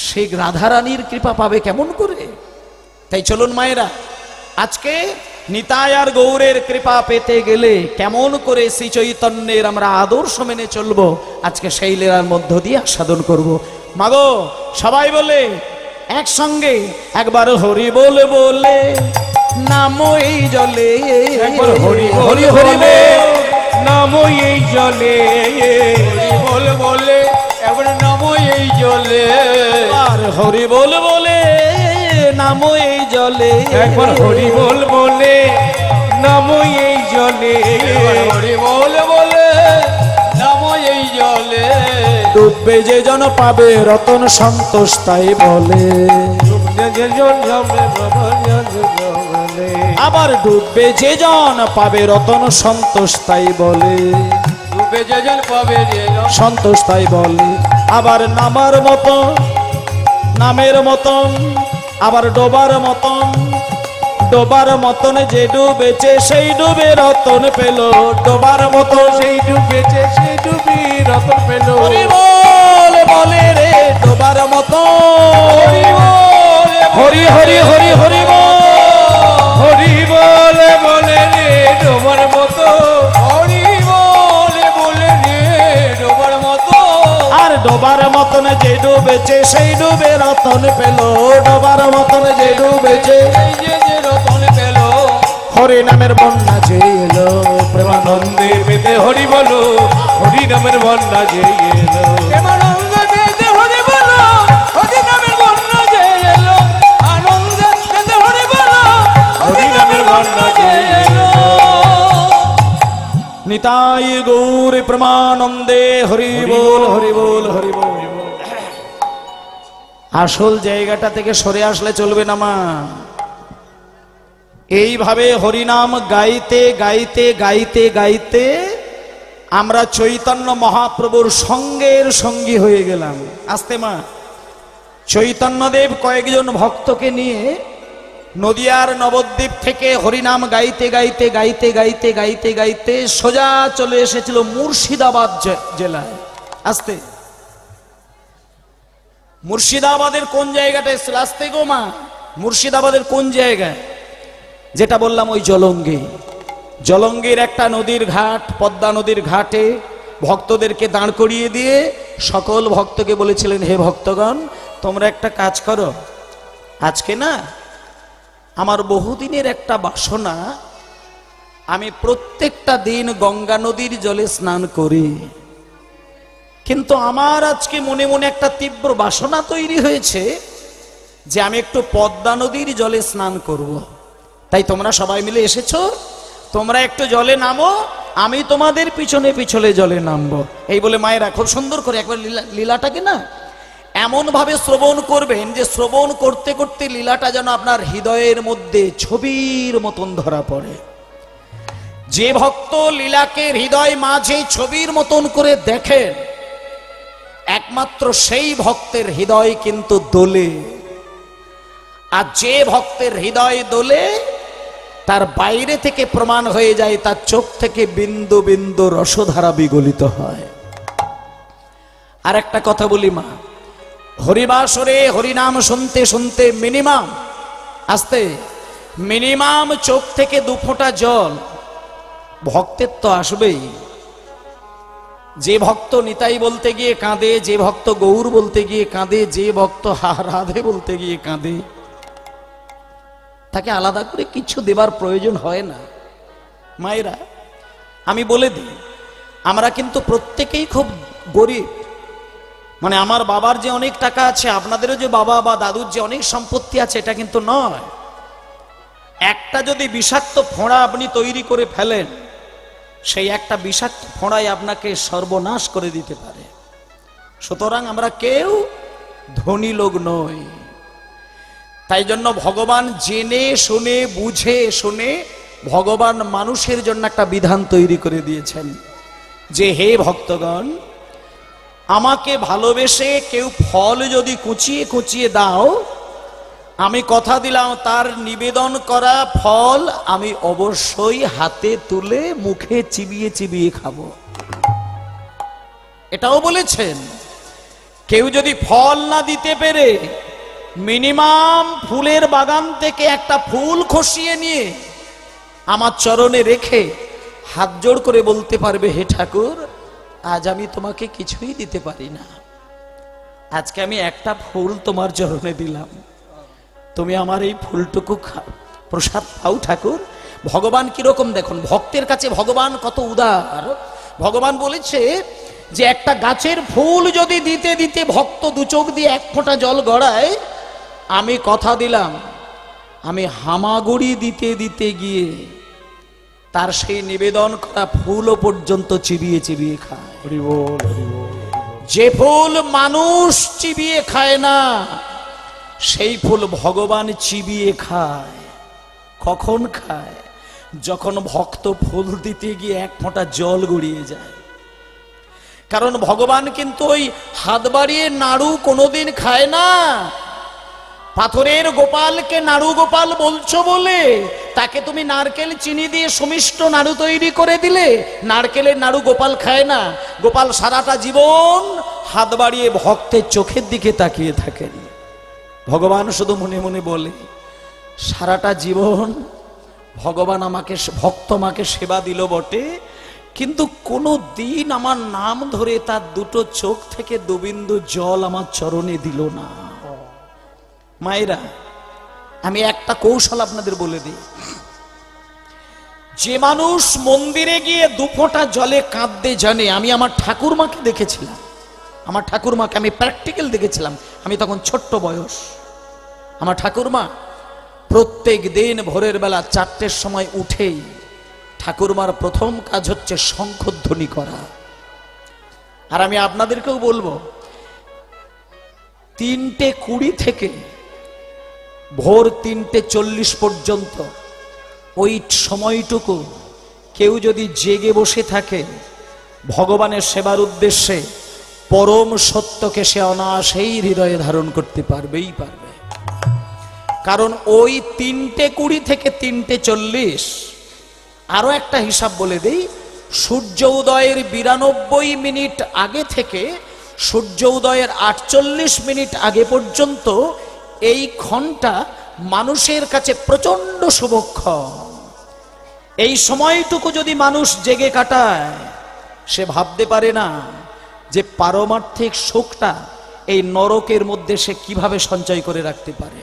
সে রাধারানীর কৃপা পাবে কেমন করে? তাই চলুন মায়েরা, আজকে নিতাই আর গৌরের কৃপা পেতে গেলে কেমন করে শ্রী চৈতন্যের আমরা আদর্শ মেনে চলবো, আজকে সেই লীলার মধ্য দিয়ে আস্বাদন করব। মাগো, সবাই বলে একসঙ্গে একবার হরি বলে বলে নামো এই জলে, একবার হরি হরি বলে নামো এই জলে, হরি বলে বলে একবার নামো এই জলে, আর হরি বলে বলে নামো এই জলে, একবার হরি বল বলে নামো এই জলে হরি বলে বলে নামো এই জলে ডুববে যে জন পাবে রতন সন্তোষ তাই বলে। আবার ডুববে যে জন পাবে রতন সন্তোষ তাই বলে। ডুবে যে জন পাবে যে জন সন্তোষ তাই বলে। আবার নামার মতন নামের মতন আবার ডোবার মতন ডোবার মতন যে ডুবেছে সেই ডুবে রতন পেল। ডোবার মতন সেই ডুবেছে সেই ডুবি রতন পেল। হরি বল বলে রে ডোবার মতন। হরি হরি হরি হরি বল। হরি বলে বলে রে ডোবার মতো। হরি বলে বলে রে ডোবার মতো। আর ডোবার মতন যে ডুবেছে সেই ডুবে রতন পেল। ডোবার মতন যে ডুবেছে এই যে যে রতন পেল। হরি নামের বন্যা যে এলো। প্রেমানন্দে মেতে হরি বলো হরি নামের বন্যা যে এলো। প্রেমানন্দ পেতে হরি বলো হরি নামের বন্যা যে এলো। আনন্দ পেতে হরি বলো হরি নামের বন্যা যে এলো। নিতাই গৌর প্রেমানন্দে হরি বল হরি বল হরি বল। আসল জায়গাটা থেকে সরে আসলে চলবে না মা। এইভাবে হরিনাম গাইতে গাইতে গাইতে গাইতে আমরা চৈতন্য মহাপ্রভুর সঙ্গের সঙ্গী হয়ে গেলাম। আস্তে মা। চৈতন্যদেব কয়েকজন ভক্তকে নিয়ে নদিয়ার নবদ্বীপ থেকে হরিনাম গাইতে গাইতে গাইতে গাইতে গাইতে গাইতে সোজা চলে এসেছিল মুর্শিদাবাদ জেলায়। আস্তে। মুর্শিদাবাদের কোন জায়গাটা এসেছিল? আস্তে গো মা। মুর্শিদাবাদের কোন জায়গায়? যেটা বললাম ওই জলঙ্গি। জলঙ্গির একটা নদীর ঘাট, পদ্মা নদীর ঘাটে ভক্তদেরকে দাঁড় করিয়ে দিয়ে সকল ভক্তকে বলেছিলেন, হে ভক্তগণ, তোমরা একটা কাজ করো। আজকে না আমার বহুদিনের একটা বাসনা, আমি প্রত্যেকটা দিন গঙ্গা নদীর জলে স্নান করি, কিন্তু আমার আজকে মনে মনে একটা তীব্র বাসনা তৈরি হয়েছে যে আমি একটু পদ্মা নদীর জলে স্নান করব। তাই তোমরা সবাই মিলে এসেছো, তোমরা একটু জলে নামো, আমি তোমাদের পিছনে পিছনে জলে নামবো। এই বলে মায়েরা খুব সুন্দর করে একবার লীলাটাকে না এমন ভাবে শ্রবণ করবেন যে শ্রবণ করতে করতে লীলাটা যেন আপনার হৃদয়ের মধ্যে ছবির মতন ধরা পড়ে। যে ভক্ত লীলাকে হৃদয় মাঝে ছবির মতন করে দেখেন, একমাত্র সেই ভক্তের হৃদয় কিন্তু দোলে। আর যে ভক্তের হৃদয় দোলে, তার বাইরে থেকে প্রমাণ হয়ে যায়, তার চোখ থেকে বিন্দু বিন্দু রসধারা বিগলিত হয়। আর একটা কথা বলি মা, হরিবাসরে হরিনাম শুনতে শুনতে মিনিমাম চোখ থেকে 2 ফোঁটা জল ভক্তের তো আসবেই। যে ভক্ত নিতাই বলতে গিয়ে কাঁদে, যে ভক্ত গৌর বলতে গিয়ে কাঁদে, যে ভক্ত রাধে বলতে গিয়ে কাঁদে, তাকে আলাদা করে কিছু দেবার প্রয়োজন হয় না। মায়েরা আমি বলে দিই, আমরা কিন্তু প্রত্যেকেই খুব গরিব। মানে আমার বাবার যে অনেক টাকা আছে, আপনাদেরও যে বাবা বা দাদুর যে অনেক সম্পত্তি আছে, এটা কিন্তু নয়। একটা যদি বিষাক্ত ফোঁড়া আপনি তৈরি করে ফেলেন, সেই একটা বিষাক্ত ফোঁড়াই আপনাকে সর্বনাশ করে দিতে পারে। সুতরাং আমরা কেউ ধনী লোক নই। তাই জন্য ভগবান জেনে শুনে বুঝে শুনে ভগবান মানুষের জন্য একটা বিধান তৈরি করে দিয়েছেন যে, হে ভক্তগণ, আমাকে ভালোবেসে কেউ ফল যদি কুচিয়ে কুচিয়ে দাও, আমি কথা দিলাম তার নিবেদন করা ফল আমি অবশ্যই হাতে তুলে মুখে চিবিয়ে চিবিয়ে খাবো। এটাও বলেছেন, কেউ যদি ফল না দিতে পেরে মিনিমাম ফুলের বাগান থেকে একটা ফুল খসিয়ে নিয়ে আমার চরণে রেখে হাত জোড় করে বলতে পারবে, হে ঠাকুর, আজ আমি তোমাকে কিছুই দিতে পারি না, আজকে আমি একটা ফুল তোমার চরণে দিলাম, তুমি আমার এই ফুলটুকু প্রসাদ পাও ঠাকুর। ভগবান কিরকম দেখুন, ভক্তের কাছে ভগবান কত উদার। ভগবান বলেছে যে একটা গাছের ফুল যদি দিতে দিতে ভক্ত 2 চোখ দিয়ে 1 ফোঁটা জল গড়ায়, আমি কথা দিলাম আমি হামাগুড়ি দিতে দিতে গিয়ে তার সেই নিবেদন করা ফুলও পর্যন্ত চিবিয়ে চিবিয়ে খায়। হরি বল, হরি বল। যে ফুল মানুষ চিবিয়ে খায় না, সেই ফুল ভগবান চিবিয়ে খায়। কখন খায়? যখন ভক্ত ফুল দিতে গিয়ে এক ফোঁটা জল গড়িয়ে যায়। কারণ ভগবান কিন্তু ওই হাত বাড়িয়ে নাড়ু কোনোদিন খায় না। পাথরের গোপালকে নাড়ু গোপাল বলছো বলে তাকে তুমি নারকেল চিনি দিয়ে সুমিষ্ট নাড়ু তৈরি করে দিলে, নারকেলের নাড়ু গোপাল খায় না। গোপাল সারাটা জীবন হাত বাড়িয়ে ভক্তের চোখের দিকে তাকিয়ে থাকেন। ভগবান শুধু মনে মনে বলে, সারাটা জীবন ভগবান আমাকে, ভক্ত আমাকে সেবা দিল বটে, কিন্তু কোনো দিন আমার নাম ধরে তার দুটো চোখ থেকে দুবিন্দু জল আমার চরণে দিল না। মায়েরা, আমি একটা কৌশল আপনাদের বলে দিই। যে মানুষ মন্দিরে গিয়ে দুফোঁটা জলে কাঁদতে জানে, আমি আমার ঠাকুরমাকে দেখেছিলাম, আমার ঠাকুরমাকে আমি প্র্যাকটিক্যাল দেখেছিলাম। আমি তখন ছোট্ট বয়স। আমার ঠাকুরমা প্রত্যেক দিন ভোরের বেলা 4টের সময় উঠেই ঠাকুরমার প্রথম কাজ হচ্ছে শঙ্খধ্বনি করা। আর আমি আপনাদেরকেও বলবো, 3:20 থেকে ভোর 3:40 পর্যন্ত ওই সময়টুকু কেউ যদি জেগে বসে থাকে ভগবানের সেবার উদ্দেশ্যে, পরম সত্যকে সে অনায়াসেই হৃদয়ে ধারণ করতে পারবেই পারবে। কারণ ওই 3:20 থেকে 3:40, আরো একটা হিসাব বলে দেই, সূর্য উদয়ের 92 মিনিট আগে থেকে সূর্য উদয়ের 48 মিনিট আগে পর্যন্ত এই ক্ষণটা মানুষের কাছে প্রচন্ড শুভক্ষণ। এই সময়টুকু যদি মানুষ জেগে কাটায়, সে ভাবতে পারে না যে পারমার্থিক সুখটা এই নরকের মধ্যে সে কিভাবে সঞ্চয় করে রাখতে পারে।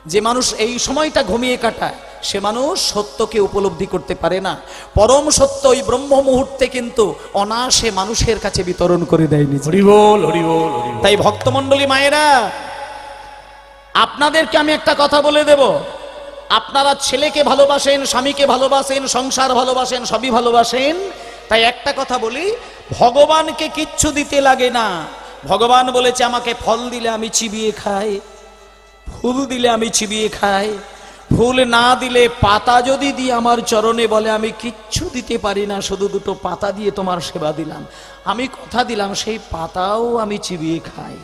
যে মানুষ এই সময়টা ঘুমিয়ে কাটায়, সে মানুষ সত্যকে উপলব্ধি করতে পারে না। পরম সত্য ওই ব্রহ্ম মুহূর্তে কিন্তু অনায়াসে মানুষের কাছে বিতরণ করে দেয়নি। হরি বল, হরি বল, হরি বল। তাই ভক্তমণ্ডলী মায়েরা, আপনাদেরকে আমি একটা কথা বলে দেব। আপনারা ছেলেকে ভালোবাসেন, স্বামীকে ভালোবাসেন, সংসার ভালোবাসেন, সবই ভালোবাসেন। তাই একটা কথা বলি, ভগবানকে কিচ্ছু দিতে লাগে না। ভগবান বলেছে, আমাকে ফল দিলে আমি চিবিয়ে খাই, ফুল দিলে আমি চিবিয়ে খাই, ফুল না দিলে পাতা যদি দিয়ে আমার চরণে বলে আমি কিচ্ছু দিতে পারি না, শুধু দুটো পাতা দিয়ে তোমার সেবা দিলাম, আমি কথা দিলাম সেই পাতাও আমি চিবিয়ে খাই।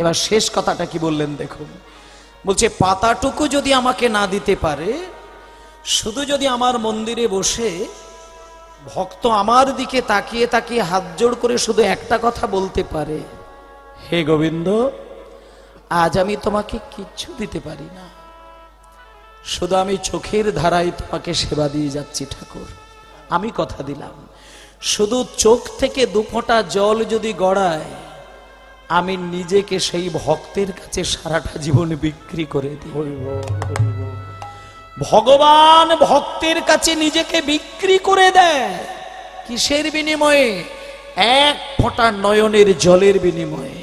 এবার শেষ কথাটা কি বললেন দেখুন, বলছে পাতাটুকু যদি আমাকে না দিতে পারে, শুধু যদি আমার মন্দিরে বসে ভক্ত আমার দিকে তাকিয়ে তাকিয়ে হাত জোড় করে শুধু একটা কথা বলতে পারে, হে গোবিন্দ, আজ আমি তোমাকে কিচ্ছু দিতে পারি না, শুধু আমি চোখের ধারায় তোমাকে সেবা দিয়ে যাচ্ছি ঠাকুর, আমি কথা দিলাম, শুধু চোখ থেকে দুফোঁটা জল যদি গড়ায়, আমি নিজেকে সেই ভক্তের কাছে সারাটা জীবন বিক্রি করে দিই। ভগবান ভক্তের কাছে নিজেকে বিক্রি করে দেয়। কিসের বিনিময়ে? এক ফোঁটা নয়নের জলের বিনিময়ে।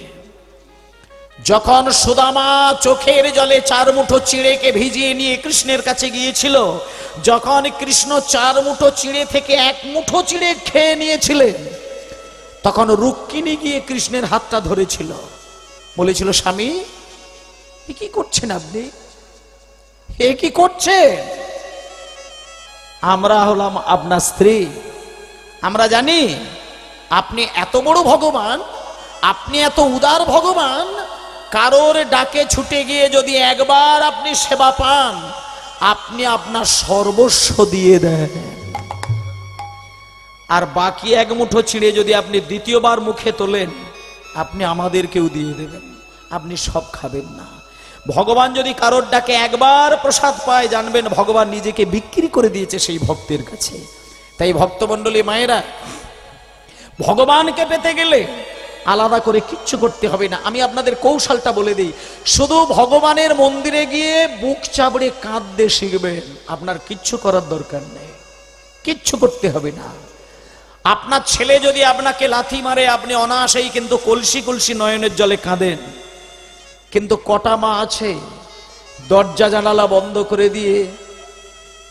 যখন সুদামা চোখের জলে 4 মুঠো চিড়েকে ভিজিয়ে নিয়ে কৃষ্ণের কাছে গিয়েছিল, যখন কৃষ্ণ 4 মুঠো চিড়ে থেকে 1 মুঠো চিড়ে খেয়ে নিয়েছিলেন, তখন রুক্মিণী গিয়ে কৃষ্ণের হাতটা ধরেছিল, বলেছিল, স্বামী এ কি করছেন আপনি, এ কি করছে? আমরা হলাম আপনার স্ত্রী, আমরা জানি আপনি এত বড় ভগবান, আপনি এত উদার ভগবান, কারোর ডাকে ছুটে গিয়ে যদি একবার আপনি সেবা পান, আপনি আপনার সর্বস্ব দিয়ে দেন, আর বাকি 1 মুঠো চিড়ে যদি আপনি দ্বিতীয়বার মুখে তোলেন, আপনি আমাদেরকেও দিয়ে দেবেন, আপনি সব খাবেন না। ভগবান যদি কারোর ডাকে একবার প্রসাদ পায়, জানবেন ভগবান নিজেকে বিক্রি করে দিয়েছে সেই ভক্তের কাছে। তাই ভক্তমণ্ডলী মায়েরা, ভগবানকে পেতে গেলে আলাদা করে কিচ্ছু করতে হবে না। আমি আপনাদের কৌশলটা বলে দিই, শুধু ভগবানের মন্দিরে গিয়ে বুক চাপড়ে কাঁদতে শিখবেন, আপনার কিচ্ছু করার দরকার নেই, কিচ্ছু করতে হবে না। আপনার ছেলে যদি আপনাকে লাথি মারে, আপনি অনায়াসেই কিন্তু কলসি কলসি নয়নের জলে কাঁদেন। কিন্তু কটা মা আছে দরজা জানালা বন্ধ করে দিয়ে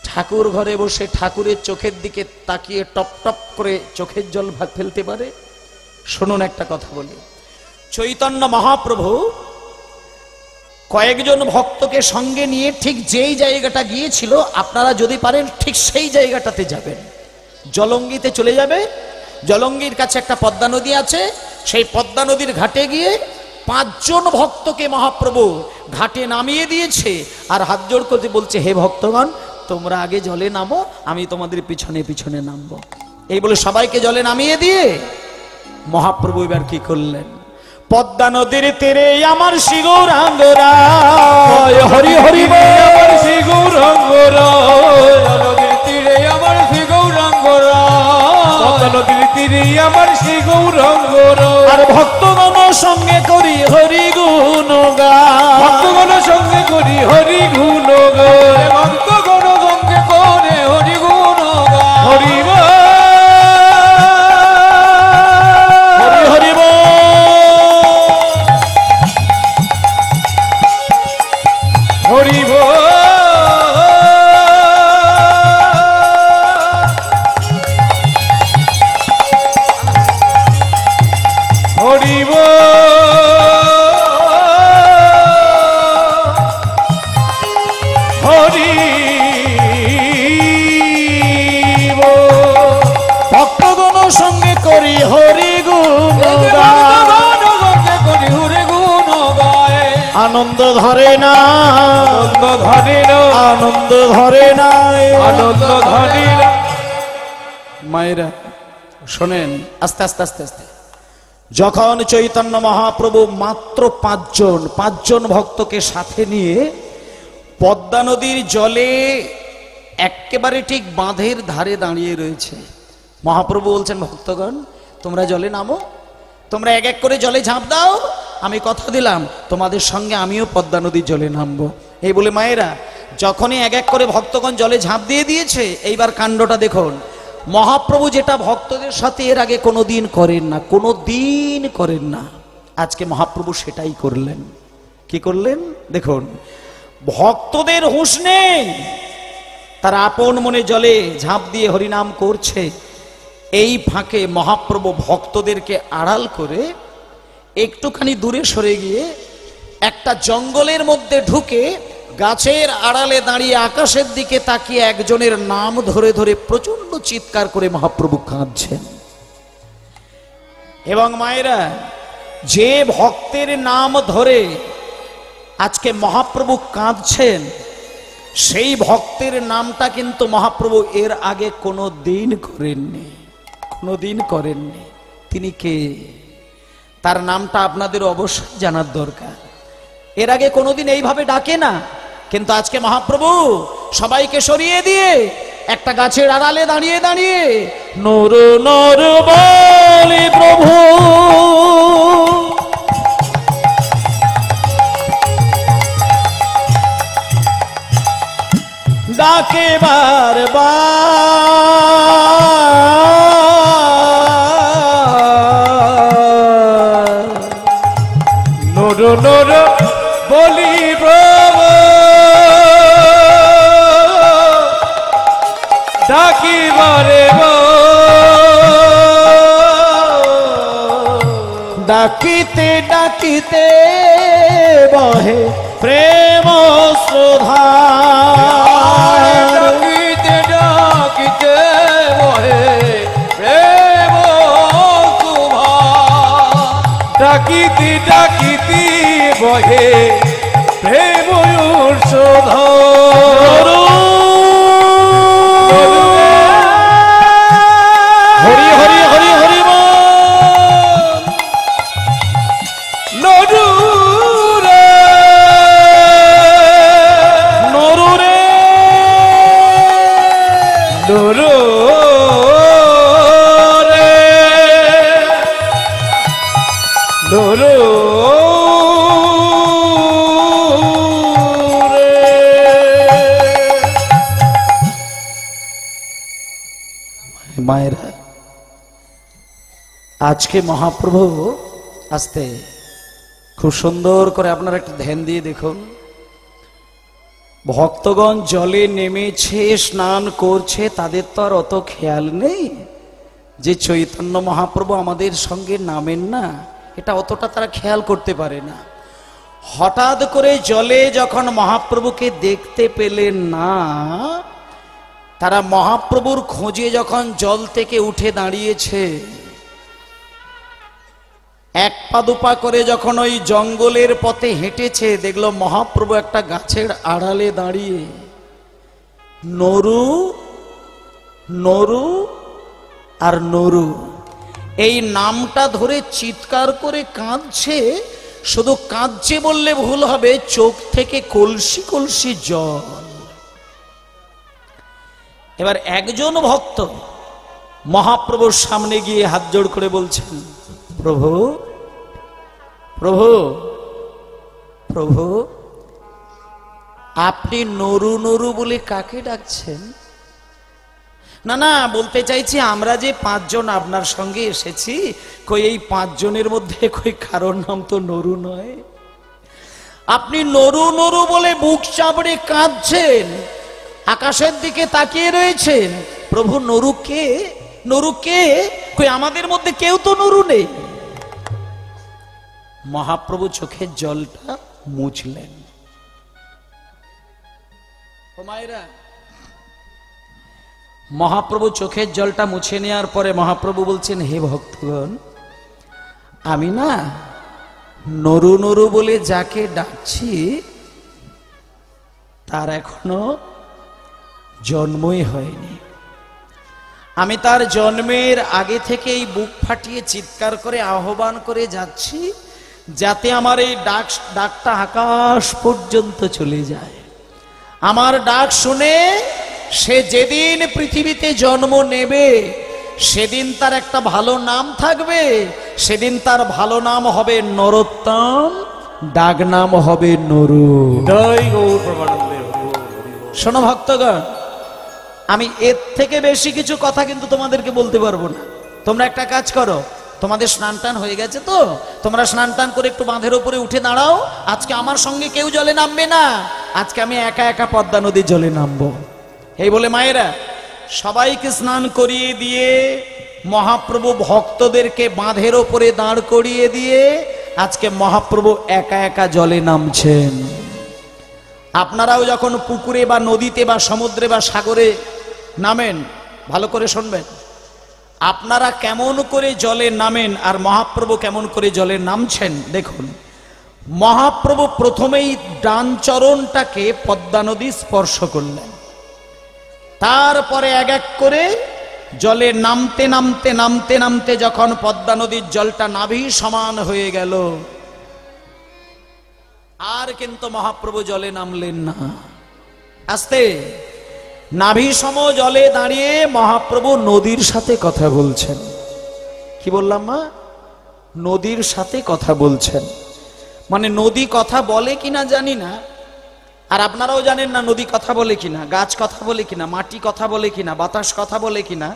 ঠাকুর ঘরে বসে ঠাকুরের চোখের দিকে তাকিয়ে টপ টপ করে চোখের জল ফেলতে পারে? শুনুন একটা কথা বলি, চৈতন্য মহাপ্রভু কয়েকজন ভক্তকে সঙ্গে নিয়ে ঠিক যেই জায়গাটা গিয়েছিল, আপনারা যদি পারেন ঠিক সেই জায়গাটাতে যাবেন। জলঙ্গিতে চলে যাবে, জলঙ্গির কাছে একটা পদ্মা নদী আছে, সেই পদ্মা নদীর ঘাটে গিয়ে 5 জন ভক্তকে মহাপ্রভু ঘাটে নামিয়ে দিয়েছে, আর হাত জোড় করে বলছে, হে ভক্তগণ, তোমরা আগে জলে নামো, আমি তোমাদের পিছনে পিছনে নামবো। এই বলে সবাইকে জলে নামিয়ে দিয়ে মহাপ্রভু এবার কি করলেন, পদ্মা নদীর তীরে আমার শ্রী গৌরাঙ্গ রায়, হরি হরি আমার শ্রী গৌরাঙ্গ রায়, নদীর তীরে আমার শ্রী গৌরাঙ্গ রায়, নদীর তীরে আমার শ্রী গৌরাঙ্গ রায়। আর ভক্তগণ সঙ্গে করি হরি গুণ গায়, ভক্তগণ সঙ্গে করি হরি গুণ গায়, ভক্তগণ সঙ্গে করে হরি গুণ গায়, হরি হরি হরি বল। হরি বল, হরি বল, হরি বল। ভক্তগণ সঙ্গে করি হরি গুণ গায়, সঙ্গে করি হরি গুণ গায়, আনন্দ ধরে না, আনন্দ ধরে না, আনন্দ ধরে না, আনন্দ ধরে না। মায়েরা শোনেন, আস্তে আস্তে আস্তে আস্তে, যখন চৈতন্য মহাপ্রভু মাত্র 5 জন ভক্তকে সাথে নিয়ে পদ্মা নদীর জলে একেবারে ঠিক বাঁধের ধারে দাঁড়িয়ে রয়েছে, মহাপ্রভু বলছেন, ভক্তগণ তোমরা জলে নামো, তোমরা এক এক করে জলে ঝাঁপ দাও, আমি কথা দিলাম তোমাদের সঙ্গে আমিও পদ্মা নদীর জলে নামবো। এই বলে মায়েরা যখনই এক এক করে ভক্তগণ জলে ঝাঁপ দিয়ে দিয়েছে, এইবার কাণ্ডটা দেখুন, মহাপ্রভু যেটা ভক্তদের সাথে এর আগে কোনোদিন করেন না, কোনোদিন করেন না, আজকে মহাপ্রভু সেটাই করলেন। কি করলেন দেখুন, ভক্তদের হুঁশ নেই, তারা আপন মনে জলে ঝাঁপ দিয়ে হরিনাম করছে, এই ফাঁকে মহাপ্রভু ভক্তদেরকে আড়াল করে একটুখানি দূরে সরে গিয়ে একটা জঙ্গলের মধ্যে ঢুকে গাছের আড়ালে দাঁড়িয়ে আকাশের দিকে তাকিয়ে একজনের নাম ধরে ধরে প্রচন্ড চিৎকার করে মহাপ্রভু কাঁদছেন। এবং মায়েরা, যে ভক্তের নাম ধরে আজকে মহাপ্রভু কাঁদছেন, সেই ভক্তের নামটা কিন্তু মহাপ্রভু এর আগে কোনো দিন করেননি, কোনোদিন করেননি। তিনি কে, তার নামটা আপনাদের অবশ্যই জানার দরকার। এর আগে কোনোদিন এইভাবে ডাকে না, কিন্তু আজকে মহাপ্রভু সবাইকে সরিয়ে দিয়ে একটা গাছের আড়ালে দাঁড়িয়ে দাঁড়িয়ে নর নর বলি প্রভু, ডাকে বারবার, নর নর বলি প্রভু, ডাকিবারে ডাকিতে ডাকিতে বহে প্রেম শ্রদ্ধা, ডাকিতে ডাকিতে বহে প্রেম শুভা, ডাকিতে ডাকিতে বহে প্রেম সুধা। হরি হরি হরি হরি বল। নরু রে, নরু রে, নরু রে, নরু রে। মায়েরা, আজকে মহাপ্রভু আসতে খুব সুন্দর করে আপনারা একটু ধ্যান দিয়ে দেখুন, ভক্তগণ জলে নেমেছে, স্নান করছে, তাদের তো আর অত খেয়াল নেই যে চৈতন্য মহাপ্রভু আমাদের সঙ্গে নামেন না, এটা অতটা তারা খেয়াল করতে পারে না। হঠাৎ করে জলে যখন মহাপ্রভুকে দেখতে পেলেন না, তারা মহাপ্রভুর খোঁজে যখন জল থেকে উঠে দাঁড়িয়েছে, এক পা দুপা করে যখন ওই জঙ্গলের পথে হেঁটেছে, দেখলো মহাপ্রভু একটা গাছের আড়ালে দাঁড়িয়ে নরু নরু আর নরু এই নামটা ধরে চিৎকার করে কাঁদছে। শুধু কাঁদছে বললে ভুল হবে, চোখ থেকে কলসি কলসি জল। এবার একজন ভক্ত মহাপ্রভুর সামনে গিয়ে হাত জোড় করে বলছেন, প্রভু প্রভু প্রভু, আপনি নরু নরু বলে কাকে ডাকছেন? না না, বলতে চাইছি আমরা যে 5 জন আপনার সঙ্গে এসেছি, কই এই 5 জনের মধ্যে কই কারোর নাম তো নরু নয়। আপনি নরু নরু বলে বুক চাপড়ে কাঁদছেন, আকাশের দিকে তাকিয়ে রয়েছেন। প্রভু নরু কে? নরু কে? কই আমাদের মধ্যে কেউ তো নরু নেই। মহাপ্রভু চোখের জলটা মুছলেন। মায়েরা, মহাপ্রভু চোখের জলটা মুছে নেওয়ার পরে মহাপ্রভু বলছেন, হে ভক্তগণ, আমি না নরু নরু বলে যাকে ডাকছি তার এখনো জন্মই হয়নি। আমি তার জন্মের আগে থেকেই বুক ফাটিয়ে চিৎকার করে আহ্বান করে যাচ্ছি, যাতে আমার এই ডাকটা আকাশ পর্যন্ত চলে যায়। আমার ডাক শুনে সে যেদিন পৃথিবীতে জন্ম নেবে, সেদিন তার একটা ভালো নাম থাকবে। সেদিন তার ভালো নাম হবে নরোত্তম, ডাক নাম হবে নরু। শোনো ভক্তগণ, আমি এর থেকে বেশি কিছু কথা কিন্তু তোমাদেরকে বলতে পারবো না। তোমরা একটা কাজ করো, তোমাদের স্নান টান হয়ে গেছে তো, তোমরা স্নান টান করে একটু বাঁধের উপরে উঠে দাঁড়াও। আজকে আমার সঙ্গে কেউ জলে নামবে না, আজকে আমি একা একা পদ্মা নদীর জলে নামবো। এই বলে মায়েরা সবাইকে স্নান করিয়ে দিয়ে মহাপ্রভু ভক্তদেরকে বাঁধের উপরে দাঁড় করিয়ে দিয়ে আজকে মহাপ্রভু একা একা জলে নামছেন। আপনারাও যখন পুকুরে বা নদীতে বা সমুদ্রে বা সাগরে নামেন, ভালো করে শুনবেন, আপনারা কেমন করে জলে নামেন আর মহাপ্রভু কেমন করে জলে নামছেন দেখুন। মহাপ্রভু প্রথমেই ডান চরণটাকে পদ্মা নদী স্পর্শ করলেন, তারপরে এক এক করে জলে নামতে নামতে নামতে নামতে যখন পদ্মা নদীর জলটা নাভি সমান হয়ে গেল, আর কিন্তু মহাপ্রভু জলে নামলেন না। আস্তে নাভি সম জলে দাঁড়িয়ে মহাপ্রভু নদীর সাথে কথা বলছেন। কি বললাম মা? নদীর সাথে কথা বলছেন। মানে নদী কথা বলে কিনা জানি না, আর আপনারাও জানেন না নদী কথা বলে কিনা, গাছ কথা বলে কিনা, মাটি কথা বলে কিনা, বাতাস কথা বলে কিনা।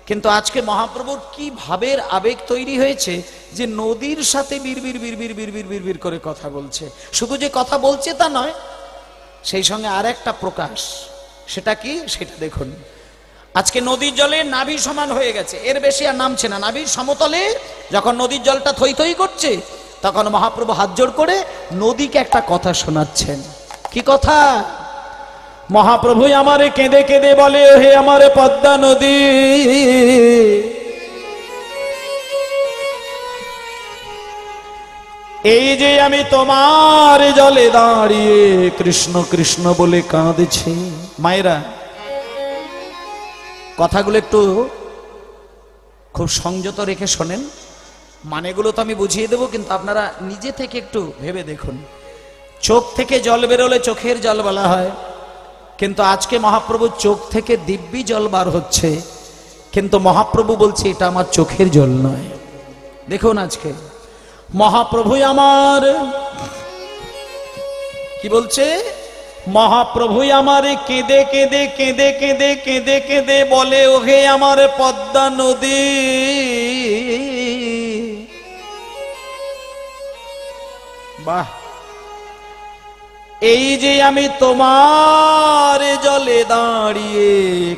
কিন্তু আজকে মহাপ্রভুর কি ভাবের আবেগ তৈরি হয়েছে যে নদীর সাথে বিড়বির বিড়বির বিড়বির বিড়বির করে কথা বলছে। শুধু যে কথা বলছে তা নয়, সেই সঙ্গে আর একটা প্রকাশ। সেটা কি? সেটা দেখুন। আজকে নদীর জলে নাভি সমান হয়ে গেছে, এর বেশি আর নামছে না। নাভির সমতলে যখন নদীর জলটা থই থই করছে, তখন মহাপ্রভু হাত জোড় করে নদীকে একটা কথা শোনাচ্ছেন। কি কথা? মহাপ্রভুই আমারে কেঁদে কেঁদে বলে, হে আমারে পদ্মা নদী, এই যে আমি তোমার জলে দাঁড়িয়ে কৃষ্ণ কৃষ্ণ বলে কাঁদছি। মায়েরা, কথাগুলো একটু খুব সংযত রেখে শোনেন। মানেগুলো তো আমি বুঝিয়ে দেবো, কিন্তু আপনারা নিজে থেকে একটু ভেবে দেখুন। চোখ থেকে জল বেরোলে চোখের জল বলা হয়, কিন্তু আজকে মহাপ্রভুর চোখ থেকে দিব্যি জল বার হচ্ছে, কিন্তু মহাপ্রভু বলছে এটা আমার চোখের জল নয়। দেখুন আজকে মহাপ্রভুই আমার, কি বলছে? মহাপ্রভুই আমারে কেঁদে কেঁদে কেঁদে কেঁদে কেঁদে কেঁদে বলে, ওহে আমার পদ্মা নদী, বাহ! এই যে আমি তোমার জলে দাঁড়িয়ে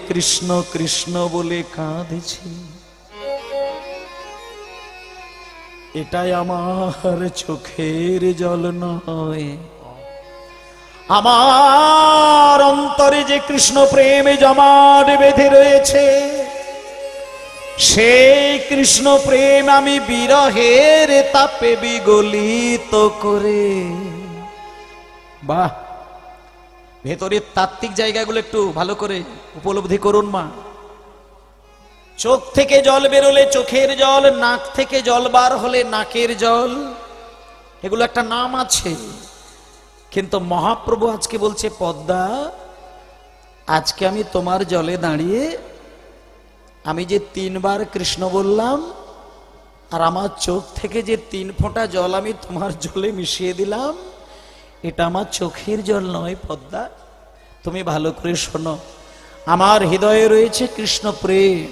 কৃষ্ণ কৃষ্ণ বলে কাঁদেছি, এটাই আমার চোখের জল নয়, আমার অন্তরে যে কৃষ্ণ প্রেমে জমাট বেঁধে রয়েছে, সেই কৃষ্ণ প্রেম আমি বিরহের তাপে বিগলিত করে। বাহ, ভেতরের তাত্ত্বিক জায়গাগুলো একটু ভালো করে উপলব্ধি করুন মা। চোখ থেকে জল বেরোলে চোখের জল, নাক থেকে জল বার হলে নাকের জল, এগুলো একটা নাম আছে। কিন্তু মহাপ্রভু আজকে বলছে, পদ্মা আজকে আমি তোমার জলে দাঁড়িয়ে আমি যে 3 বার কৃষ্ণ বললাম, আর আমার চোখ থেকে যে 3 ফোঁটা জল আমি তোমার জলে মিশিয়ে দিলাম, এটা আমার চোখের জল নয় পদ্মা। তুমি ভালো করে শোনো, আমার হৃদয়ে রয়েছে কৃষ্ণ প্রেম,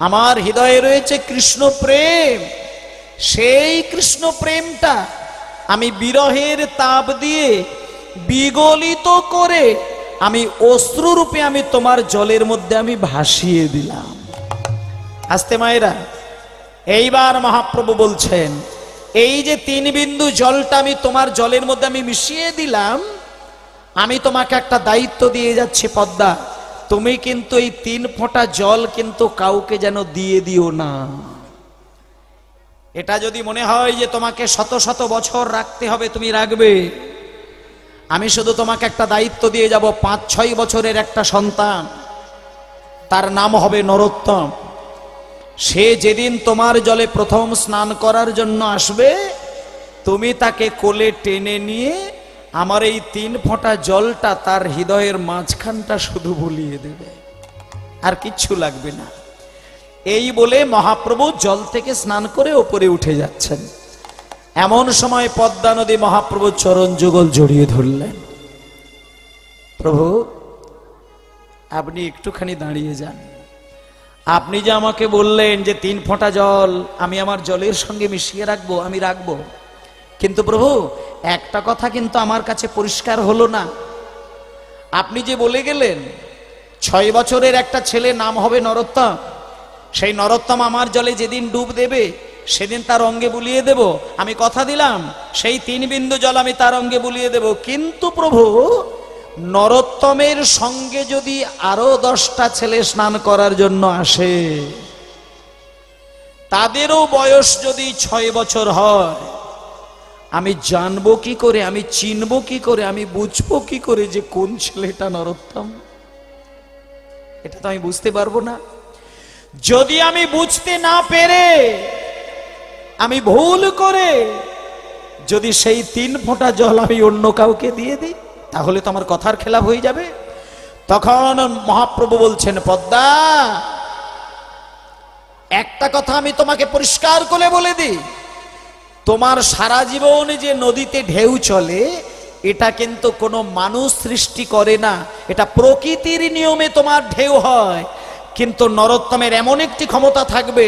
আমার হৃদয়ে রয়েছে কৃষ্ণ প্রেম। সেই কৃষ্ণ প্রেমটা আমি বিরহের তাপ দিয়ে বিগলিত করে আমি অশ্রুরূপে আমি তোমার জলের মধ্যে আমি ভাসিয়ে দিলাম। আস্তে মায়েরা, এইবার মহাপ্রভু বলছেন, এই যে 3 বিন্দু জলটা আমি তোমার জলের মধ্যে আমি মিশিয়ে দিলাম, আমি তোমাকে একটা দায়িত্ব দিয়ে যাচ্ছি পদ্মা, তুমি কিন্তু এই 3 ফোঁটা জল কিন্তু কাউকে যেন দিয়ে দিও না। এটা যদি মনে হয় যে তোমাকে শত শত বছর রাখতে হবে, তুমি রাখবে। আমি শুধু তোমাকে একটা দায়িত্ব দিয়ে যাব, 5-6 বছরের একটা সন্তান, তার নাম হবে নরোত্তম। সে যেদিন তোমার জলে প্রথম স্নান করার জন্য আসবে, তুমি তাকে কোলে টেনে নিয়ে আমার এই 3 ফোঁটা জলটা তার হৃদয়ের মাঝখানটা শুধু বুলিয়ে দেবে, আর কিচ্ছু লাগবে না। এই বলে মহাপ্রভু জল থেকে স্নান করে ওপরে উঠে যাচ্ছেন। এমন সময় পদ্মা নদী মহাপ্রভু চরণ যুগল জড়িয়ে ধরলেন। প্রভু, আপনি একটুখানি দাঁড়িয়ে যান। আপনি যে আমাকে বললেন যে 3 ফোঁটা জল আমি আমার জলের সঙ্গে মিশিয়ে রাখবো, আমি রাখবো, কিন্তু প্রভু একটা কথা কিন্তু আমার কাছে পরিষ্কার হলো না। আপনি যে বলে গেলেন 6 বছরের একটা ছেলে নাম হবে নরোত্তম, সেই নরোত্তম আমার জলে যেদিন ডুব দেবে সেদিন তার অঙ্গে বুলিয়ে দেব। আমি কথা দিলাম সেই 3 বিন্দু জল আমি তার অঙ্গে বুলিয়ে দেব। কিন্তু প্রভু, নরোত্তমের সঙ্গে যদি আরো 10টা ছেলে স্নান করার জন্য আসে, তাদেরও বয়স যদি 6 বছর হয়, আমি জানবো কি করে, আমি চিনবো কি করে, আমি বুঝবো কি করে যে কোন ছেলেটা নরোত্তম? এটা তো আমি বুঝতে পারবো না। যদি আমি বুঝতে না পেরে আমি ভুল করে যদি সেই 3 ফোঁটা জল আমি অন্য কাউকে দিয়ে দিই, তাহলে তো আমার কথার খেলাপ হয়ে যাবে। তখন মহাপ্রভু বলছেন, পদ্মা একটা কথা আমি তোমাকে পরিষ্কার করে বলে দিই, তোমার সারা জীবন যে নদীতে ঢেউ চলে, এটা কিন্তু কোনো মানুষ সৃষ্টি করে না, এটা প্রকৃতির নিয়মে তোমার ঢেউ হয়। কিন্তু নরোত্তমের এমন একটি ক্ষমতা থাকবে,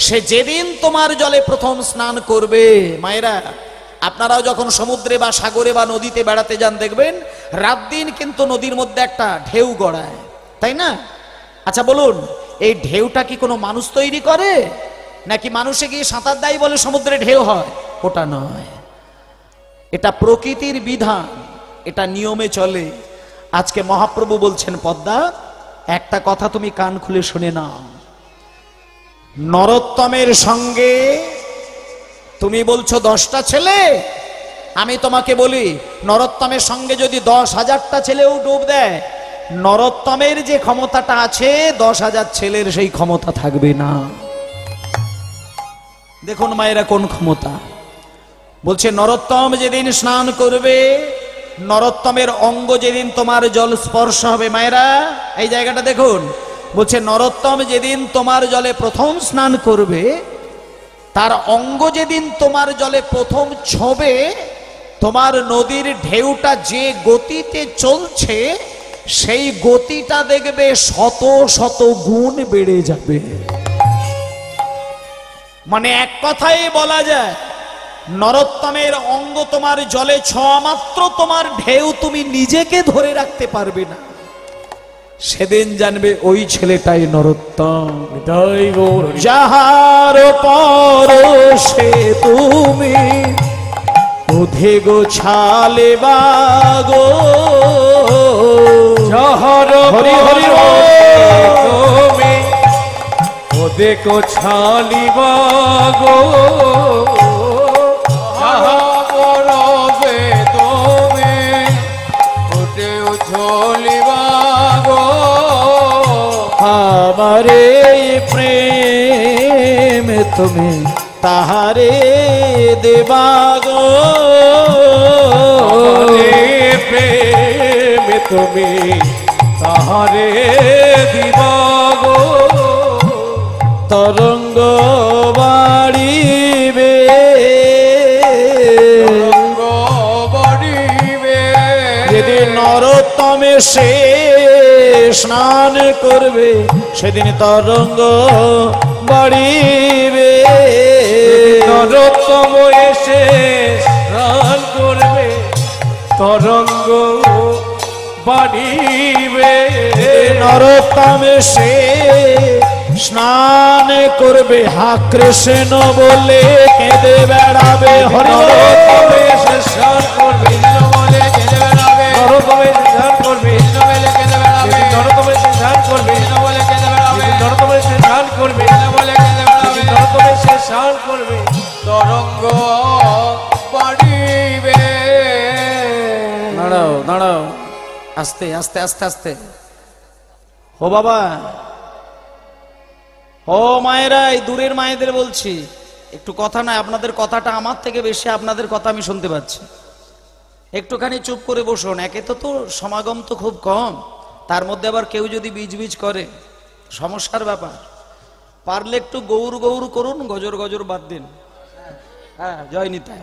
সে যেদিন তোমার জলে প্রথম স্নান করবে, মায়েরা আপনারাও যখন সমুদ্রে বা সাগরে বা নদীতে বেড়াতে যান, দেখবেন রাত দিন কিন্তু নদীর মধ্যে একটা ঢেউ গড়ায়, তাই না? আচ্ছা বলুন, এই ঢেউটা কি কোনো মানুষ তৈরি করে, নাকি মানুষে গিয়ে সাঁতার দেয় বলে সমুদ্রে ঢেউ হয়? ওটা নয়, এটা প্রকৃতির বিধান, এটা নিয়মে চলে। আজকে মহাপ্রভু বলছেন, পদ্মা একটা কথা তুমি কান খুলে শুনে নাও, নরোত্তমের সঙ্গে তুমি বলছো 10টা ছেলে, আমি তোমাকে বলি নরোত্তমের সঙ্গে যদি 10,000টা ছেলেও ডুব দেয়, নরোত্তমের যে ক্ষমতাটা আছে 10,000 ছেলের সেই ক্ষমতা থাকবে না। দেখুন মায়েরা কোন ক্ষমতা বলছে, নরোত্তম যেদিন স্নান করবে, নরোত্তমের অঙ্গ যেদিন তোমার জল স্পর্শ হবে, মায়েরা এই জায়গাটা দেখুন, বলছে নরোত্তম যেদিন তোমার জলে প্রথম স্নান করবে, তার অঙ্গ যেদিন তোমার জলে প্রথম ছোঁবে, তোমার নদীর ঢেউটা যে গতিতে চলছে, সেই গতিটা দেখবে 100 গুণ বেড়ে যাবে। মানে এক কথাই বলা যায়, নরোত্তমের অঙ্গ তোমার জলে ছোঁয়া মাত্র তোমার ঢেউ তুমি নিজেকে ধরে রাখতে পারবে না। সেদিন জানবে ওই ছেলেটাই নরোত্তম। নিতাই গৌর হরি। যাহার পরশে তুমি উধে গো ছালে বাগো, যাহার হরি হরি তুমি ও দেখো ছালিবা গো, যাহার পরশে তুমি ওটে ছলিবা গো, আমারে প্রেম তুমি তাহারে দেবাগো, আমারে প্রেম তুমি তাহারে দিবা গো, তরঙ্গ বাড়িবে রঙ্গ বাড়িবে, যেদিন নরোত্তমে সে স্নান করবে সেদিন তরঙ্গ বাড়িবে। নরোত্তম এসে স্নান করবে তরঙ্গ বাড়িবে, নরোত্তমে সে স্নান করবে হা কৃষ্ণ বলে কেঁদে বেড়াবে। হরি নরোত্তম এসে স্নান করবে বলে কেঁদে বেড়াবে, নরোত্তম এসে স্নান করবে বলে কেঁদে বেড়াবে, নরোত্তম এসে স্নান করবে বলে কেঁদে বেড়াবে, নরোত্তম এসে স্নান করবে বলে কেঁদে বেড়াবে, নরোত্তম এসে স্নান করবে তরঙ্গ বাড়িবে। দাঁড়াও দাঁড়াও, আস্তে আস্তে আস্তে আস্তে। ও বাবা, ও মায়েরা, এই দূরের মায়েদের বলছি একটু কথা নাই, আপনাদের কথাটা আমার থেকে বেশি আপনাদের কথা আমি শুনতে পাচ্ছি। একটুখানি চুপ করে বসুন। একে তো সমাগম তো খুব কম, তার মধ্যে আবার কেউ যদি বীজ বীজ করে সমস্যার ব্যাপার। পারলে একটু গৌর গৌর করুন, গজর গজর বাদ দিন। হ্যাঁ, জয় নিতাই।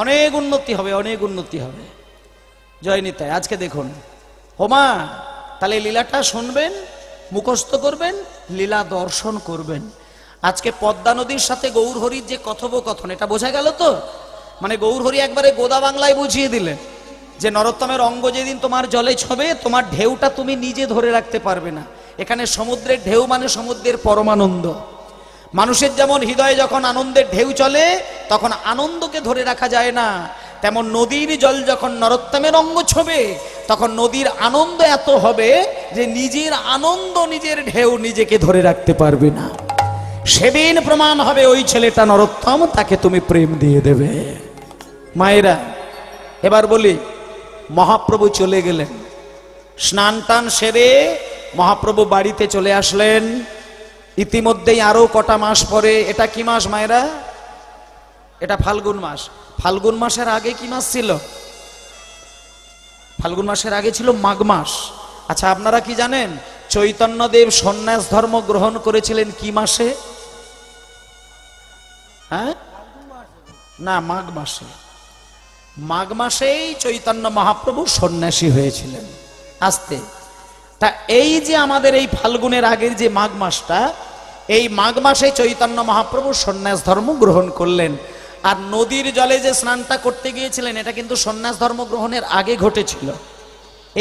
অনেক উন্নতি হবে, অনেক উন্নতি হবে। জয় নিতাই। আজকে দেখুন হোমা, তাহলে লীলাটা শুনবেন, মুখস্থ করবেন, লীলা দর্শন করবেন। আজকে পদ্মা নদীর সাথে গৌরহরির যে কথোপকথন, এটা বোঝা গেল তো? মানে গৌরহরি একবারে গোদা বাংলায় বুঝিয়ে দিলেন যে নরোত্তমের অঙ্গ যেদিন তোমার জলে ছবে তোমার ঢেউটা তুমি নিজে ধরে রাখতে পারবে না। এখানে সমুদ্রের ঢেউ মানে সমুদ্রের পরমানন্দ। মানুষের যেমন হৃদয়ে যখন আনন্দের ঢেউ চলে তখন আনন্দকে ধরে রাখা যায় না, তেমন নদীর জল যখন নরোত্তমের অঙ্গ ছবে তখন নদীর আনন্দ এত হবে যে নিজের আনন্দ, নিজের ঢেউ নিজেকে ধরে রাখতে পারবে না। সেদিন প্রমাণ হবে ওই ছেলেটা নরোত্তম, তাকে তুমি প্রেম দিয়ে দেবে। মায়েরা, এবার বলি, মহাপ্রভু চলে গেলেন, স্নান টান সেরে মহাপ্রভু বাড়িতে চলে আসলেন। ইতিমধ্যেই আরো কটা মাস পরে, এটা কি মাস মায়েরা? এটা ফাল্গুন মাস। ফাল্গুন মাসের আগে কি মাস ছিল? ফাল্গুন মাসের আগে ছিল মাঘ মাস। আচ্ছা, আপনারা কি জানেন চৈতন্যদেব সন্ন্যাস ধর্ম গ্রহণ করেছিলেন কি মাসে? হ্যাঁ, না, মাঘ মাসে। মাঘ মাসেই চৈতন্য মহাপ্রভু সন্ন্যাসী হয়েছিলেন। আস্তে তা এই যে আমাদের এই ফাল্গুনের আগের যে মাঘ মাসটা, এই মাঘ মাসে চৈতন্য মহাপ্রভু সন্ন্যাস ধর্ম গ্রহণ করলেন। আর নদীর জলে যে স্নানটা করতে গিয়েছিলেন এটা কিন্তু সন্ন্যাস ধর্ম গ্রহণের আগে ঘটেছিল।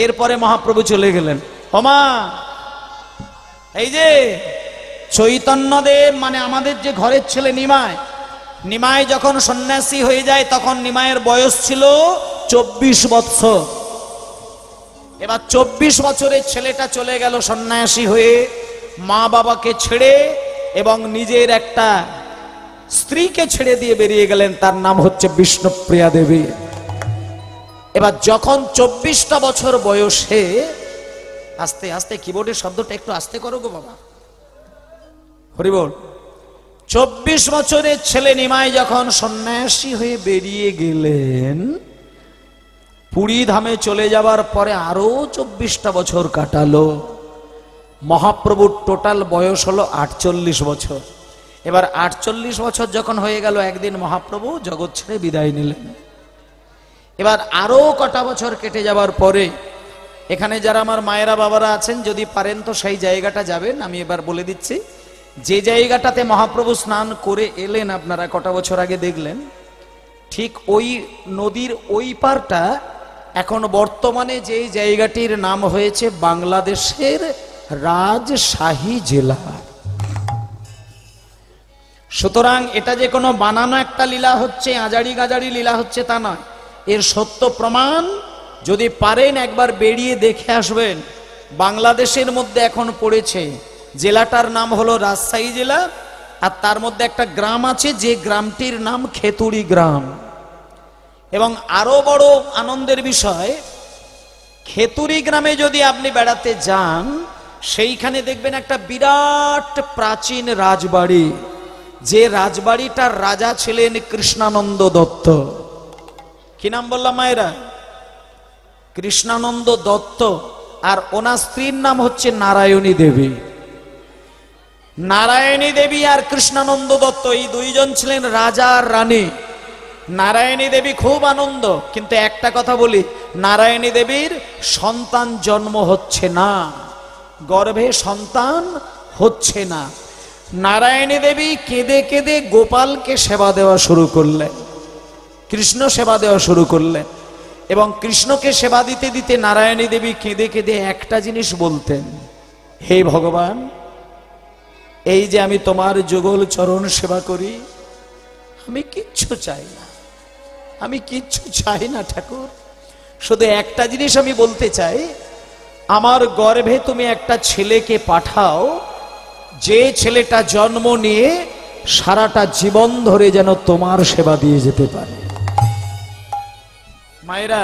এরপরে মহাপ্রভু চলে গেলেন। ওমা, এই যে চৈতন্যদেব মানে আমাদের যে ঘরের ছেলে নিমাই, নিমাই যখন সন্ন্যাসী হয়ে যায় তখন নিমাইয়ের বয়স ছিল 24 বৎসর। এবার 24 বছরের ছেলেটা চলে গেল সন্ন্যাসী হয়ে, মা বাবাকে ছেড়ে এবং নিজের একটা স্ত্রীকে ছেড়ে দিয়ে বেরিয়ে গেলেন, তার নাম হচ্ছে বিষ্ণুপ্রিয়া দেবী। এবার যখন 24টা বছর বয়সে, আস্তে আস্তে, কিবোর্ডের শব্দটা একটু আস্তে করো গো বাবা, হরিবল। 24 বছরের ছেলে নিমাই যখন সন্ন্যাসী হয়ে বেরিয়ে গেলেন, পুরী ধামে চলে যাবার পরে আরো 24টা বছর কাটালো। মহাপ্রভুর টোটাল বয়স হলো 48 বছর। এবার 48 বছর যখন হয়ে গেল, একদিন মহাপ্রভু জগৎ ছেড়ে বিদায় নিলেন। এবার আরো কটা বছর কেটে যাবার পরে, এখানে যারা আমার মায়েরা বাবারা আছেন যদি পারেন তো সেই জায়গাটা যাবেন। আমি এবার বলে দিচ্ছি যে জায়গাটাতে মহাপ্রভু স্নান করে এলেন, আপনারা কটা বছর আগে দেখলেন, ঠিক ওই নদীর ওই পারটা এখন বর্তমানে যে জায়গাটির নাম হয়েছে বাংলাদেশের রাজশাহী জেলা। সুতরাং এটা যে কোনো বানানো একটা লীলা হচ্ছে, আজারি গাজারি লীলা হচ্ছে তা নয়, এর সত্য প্রমাণ যদি পারেন একবার বেরিয়ে দেখে আসবেন। বাংলাদেশের মধ্যে এখন পড়েছে, জেলাটার নাম হলো রাজশাহী জেলা, আর তার মধ্যে একটা গ্রাম আছে যে গ্রামটির নাম খেতুড়ি গ্রাম। এবং আরো বড় আনন্দের বিষয়, খেতুড়ি গ্রামে যদি আপনি বেড়াতে যান, সেইখানে দেখবেন একটা বিরাট প্রাচীন রাজবাড়ি, যে রাজবাড়িটার রাজা ছিলেন কৃষ্ণানন্দ দত্ত। কি নাম বললাম মায়েরা? কৃষ্ণানন্দ দত্ত। আর ওনার স্ত্রীর নাম হচ্ছে নারায়ণী দেবী। নারায়ণী দেবী আর কৃষ্ণানন্দ দত্ত এই দুইজন ছিলেন রাজা আর রানী। নারায়ণী দেবী খুব আনন্দ, কিন্তু একটা কথা বলি, নারায়ণী দেবীর সন্তান জন্ম হচ্ছে না, গর্ভে সন্তান হচ্ছে না। নারায়ণী দেবী কেঁদে কেঁদে গোপালকে সেবা দেওয়া শুরু করলেন, কৃষ্ণ সেবা দেওয়া শুরু করলেন। এবং কৃষ্ণকে সেবা দিতে দিতে নারায়ণী দেবী কেঁদে কেঁদে একটা জিনিস বলতেন, হে ভগবান, এই যে আমি তোমার যুগল চরণ সেবা করি, আমি কিচ্ছু চাই না, আমি কিচ্ছু চাই না ঠাকুর, শুধু একটা জিনিস আমি বলতে চাই, আমার গর্ভে তুমি একটা ছেলেকে পাঠাও, যে ছেলেটা জন্ম নিয়ে সারাটা জীবন ধরে যেন তোমার সেবা দিয়ে যেতে পারে। মায়েরা